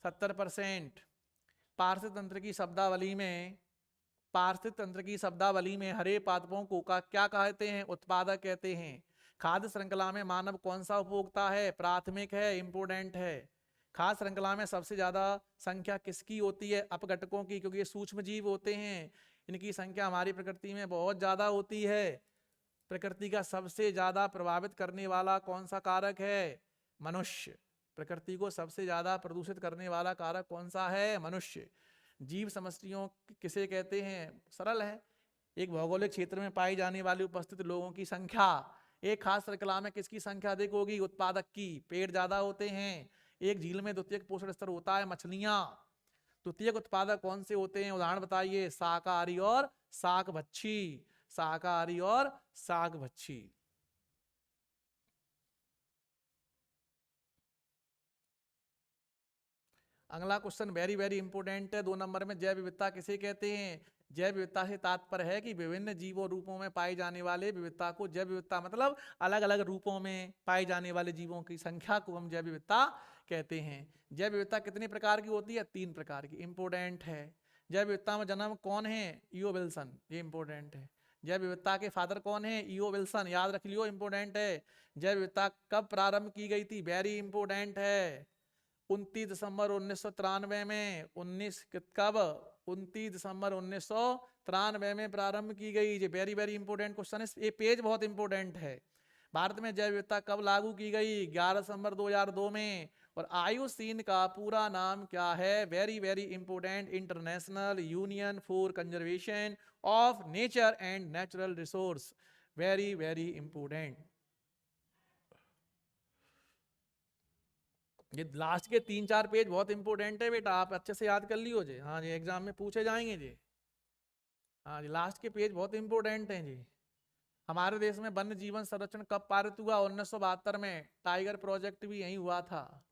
S1: 70%। पार्श्विक तंत्र की शब्दावली में, पार्श्विक तंत्र की शब्दावली में हरे पादपों को क्या कहते हैं? उत्पादक कहते हैं। खाद्य श्रृंखला में मानव कौन सा उपभोक्ता है? प्राथमिक है। इंपोर्टेंट है। खाद्य श्रृंखला में सबसे ज्यादा संख्या किसकी होती है? अपघटकों की, क्योंकि ये सूक्ष्म जीव होते हैं। इनकी संख्या हमारी प्रकृति में बहुत ज्यादा होती है। प्रकृति का सबसे ज्यादा प्रभावित करने वाला कौन सा कारक है? मनुष्य। प्रकृति को सबसे ज्यादा प्रदूषित करने वाला कारक कौन सा है? मनुष्य। जीव समष्टियों किसे कहते हैं? सरल है, एक भौगोलिक क्षेत्र में पाई जाने वाली उपस्थित लोगों की संख्या। एक खास श्रृंखला में किसकी संख्या अधिक होगी? उत्पादक की। पेड़ ज्यादा होते हैं। एक झील में द्वितीयक पोषण स्तर होता है, मछलियां। द्वितीयक उत्पादक कौन से होते हैं? उदाहरण बताइए। शाकाहारी और शाकभक्षी। शाकाहारी और शाकभक्षी। अगला क्वेश्चन वेरी वेरी इंपोर्टेंट है, 2 नंबर में। जैव विविधता किसे कहते हैं? जैव विविधता से तात्पर्य है कि विभिन्न जीवों रूपों में पाई जाने वाले विविधता को जैव विविधता, मतलब अलग अलग रूपों में पाए जाने वाले जीवों की संख्या को हम जैव विविधता कहते हैं। जैव विविधता कितने प्रकार की होती है? 3 प्रकार की। इंपोर्टेंट है। जैव विविधता में जन्म कौन है? E O Wilson. ये इंपोर्टेंट है। जैव विविधता के फादर कौन है? E O Wilson. याद रख लियो, इंपोर्टेंट है। जैव विविधता कब प्रारंभ की गई थी? वेरी इंपोर्टेंट है। 29 दिसंबर 1993 में। 19 कब? 29 दिसंबर 1993 में प्रारंभ की गई। ये वेरी वेरी इंपोर्टेंट क्वेश्चन है, ये पेज बहुत इंपोर्टेंट है। भारत में जैव विविधता कब लागू की गई? 11 दिसंबर 2002 में। और आयुसीन का पूरा नाम क्या है? Very very important, international union for conservation of nature and natural resource. Very very important. ये लास्ट के 3-4 पेज बहुत इंपोर्टेंट है बेटा, आप अच्छे से याद कर लियो जी। हाँ जी, एग्जाम में पूछे जाएंगे जी। हाँ जी, लास्ट के पेज बहुत इंपोर्टेंट हैं जी। हमारे देश में वन्य जीवन संरक्षण कब पारित हुआ? 1972 में। टाइगर प्रोजेक्ट भी यही हुआ था।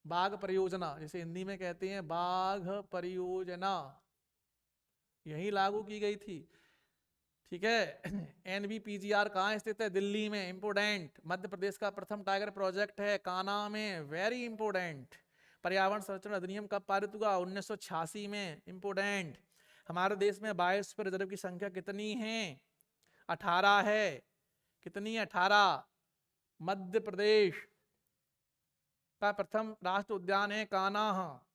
S1: बाघ परियोजना, जिसे हिंदी में कहते हैं बाघ परियोजना, यही लागू की गई थी। ठीक है। एनबीपीजीआर कहाँ स्थित है? दिल्ली में। इंपोर्टेंट। मध्य प्रदेश का प्रथम टाइगर प्रोजेक्ट है कान्हा में। Very important. पर्यावरण संरक्षण अधिनियम कब पारित हुआ? 1986 में। इंपोर्टेंट। हमारे देश में बायोस्फीयर रिजर्व की संख्या कितनी है? 18 है। कितनी? 18। मध्य प्रदेश का प्रथम राष्ट्रीय उद्यान है कान्हा।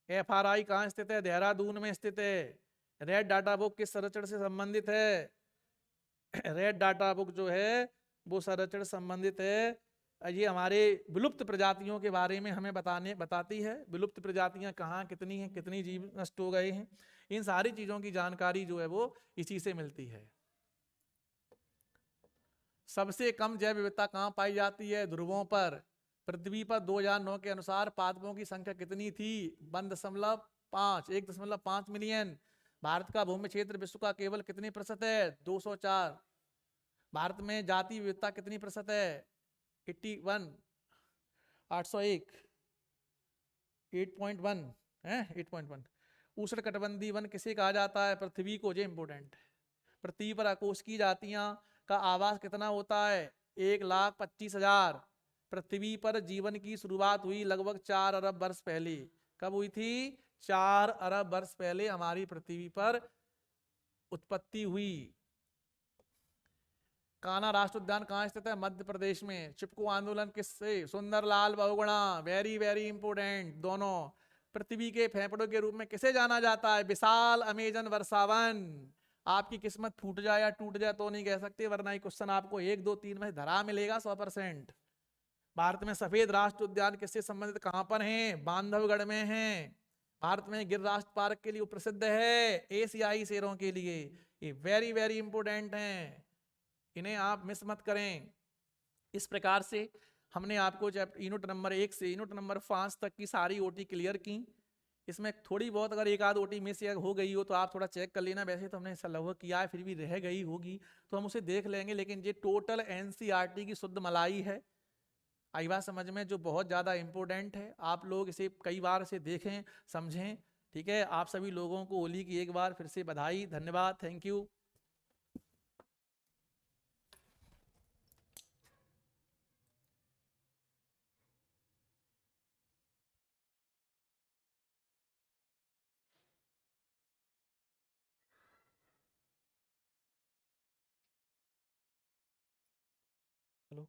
S1: एफआरआई कहाँ स्थित है? देहरादून में स्थित है। रेड डाटा बुक किस संरक्षण से संबंधित है? रेड डाटा बुक जो है वो संरक्षण संबंधित है, ये हमारे विलुप्त प्रजातियों के बारे में हमें बताती है। विलुप्त प्रजातियां कहाँ कितनी हैं, कितनी जीव नष्ट हो गए हैं, इन सारी चीजों की जानकारी जो है वो इसी से मिलती है। सबसे कम जैव विविधता कहाँ पाई जाती है? ध्रुवों पर। पृथ्वी पर 2009 के अनुसार पादपों की संख्या कितनी थी? 1.5 मिलियन। भारत का भूमि क्षेत्र विश्व का केवल कितने प्रतिशत है? 204। भारत में जाति विविधता कितनी प्रतिशत है? 81। 801। 8.1 है। 8.1। उष्ण कटिबंधीय वन किसे कहा जाता है? पृथ्वी को। जो इंपोर्टेंट है। पृथ्वी पर आकोषकीय जातियां का आवास कितना होता है? 1,25,000। पृथ्वी पर जीवन की शुरुआत हुई लगभग 4 अरब वर्ष पहले। कब हुई थी? 4 अरब वर्ष पहले हमारी पृथ्वी पर उत्पत्ति हुई। कान्हा राष्ट्रीय उद्यान कहाँ स्थित है? मध्य प्रदेश में। चिपको आंदोलन किससे? Sunderlal Bahuguna. Very very important दोनों। पृथ्वी के फेफड़ों के रूप में किसे जाना जाता है? विशाल अमेजन वर्षावन। आपकी किस्मत फूट जाए या टूट जाए तो नहीं कह सकते, वरना ये क्वेश्चन आपको 1, 2, 3 में धरा मिलेगा 100%। भारत में सफेद राष्ट्रीय उद्यान किससे संबंधित कहां पर है? बांधवगढ़ में है। भारत में गिर राष्ट्र पार्क के लिए प्रसिद्ध है, एशियाई शेरों के लिए। ये वेरी वेरी इंपोर्टेंट हैं, इन्हें आप मिस मत करें। इस प्रकार से हमने आपको यूनिट नंबर 1 से यूनिट नंबर 5 तक की सारी ओटी क्लियर की। इसमें थोड़ी बहुत अगर एक आध ओटी मिस हो गई हो तो आप थोड़ा चेक कर लेना। वैसे तो हमने लगभग किया है, फिर भी रह गई होगी तो हम उसे देख लेंगे। लेकिन ये टोटल एनसीईआरटी की शुद्ध मलाई है। आई बात समझ में? जो बहुत ज़्यादा इंपॉर्टेंट है। आप लोग इसे कई बार से देखें, समझें। ठीक है, आप सभी लोगों को होली की एक बार फिर से बधाई, धन्यवाद, थैंक यू। हेलो।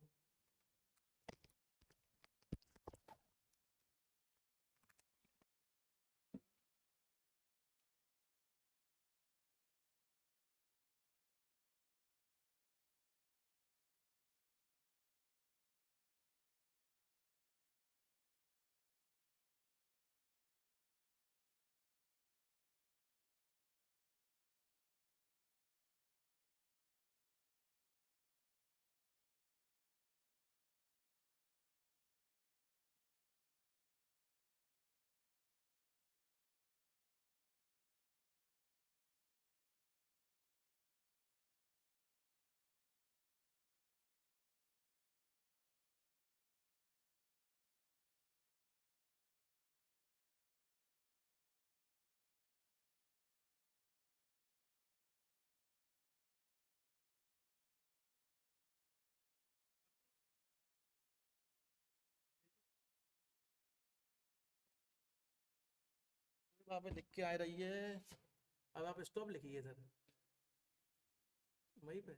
S1: वहाँ पे लिख के आ रही है। अब आप स्टॉप लिखिए इधर वहीं पे।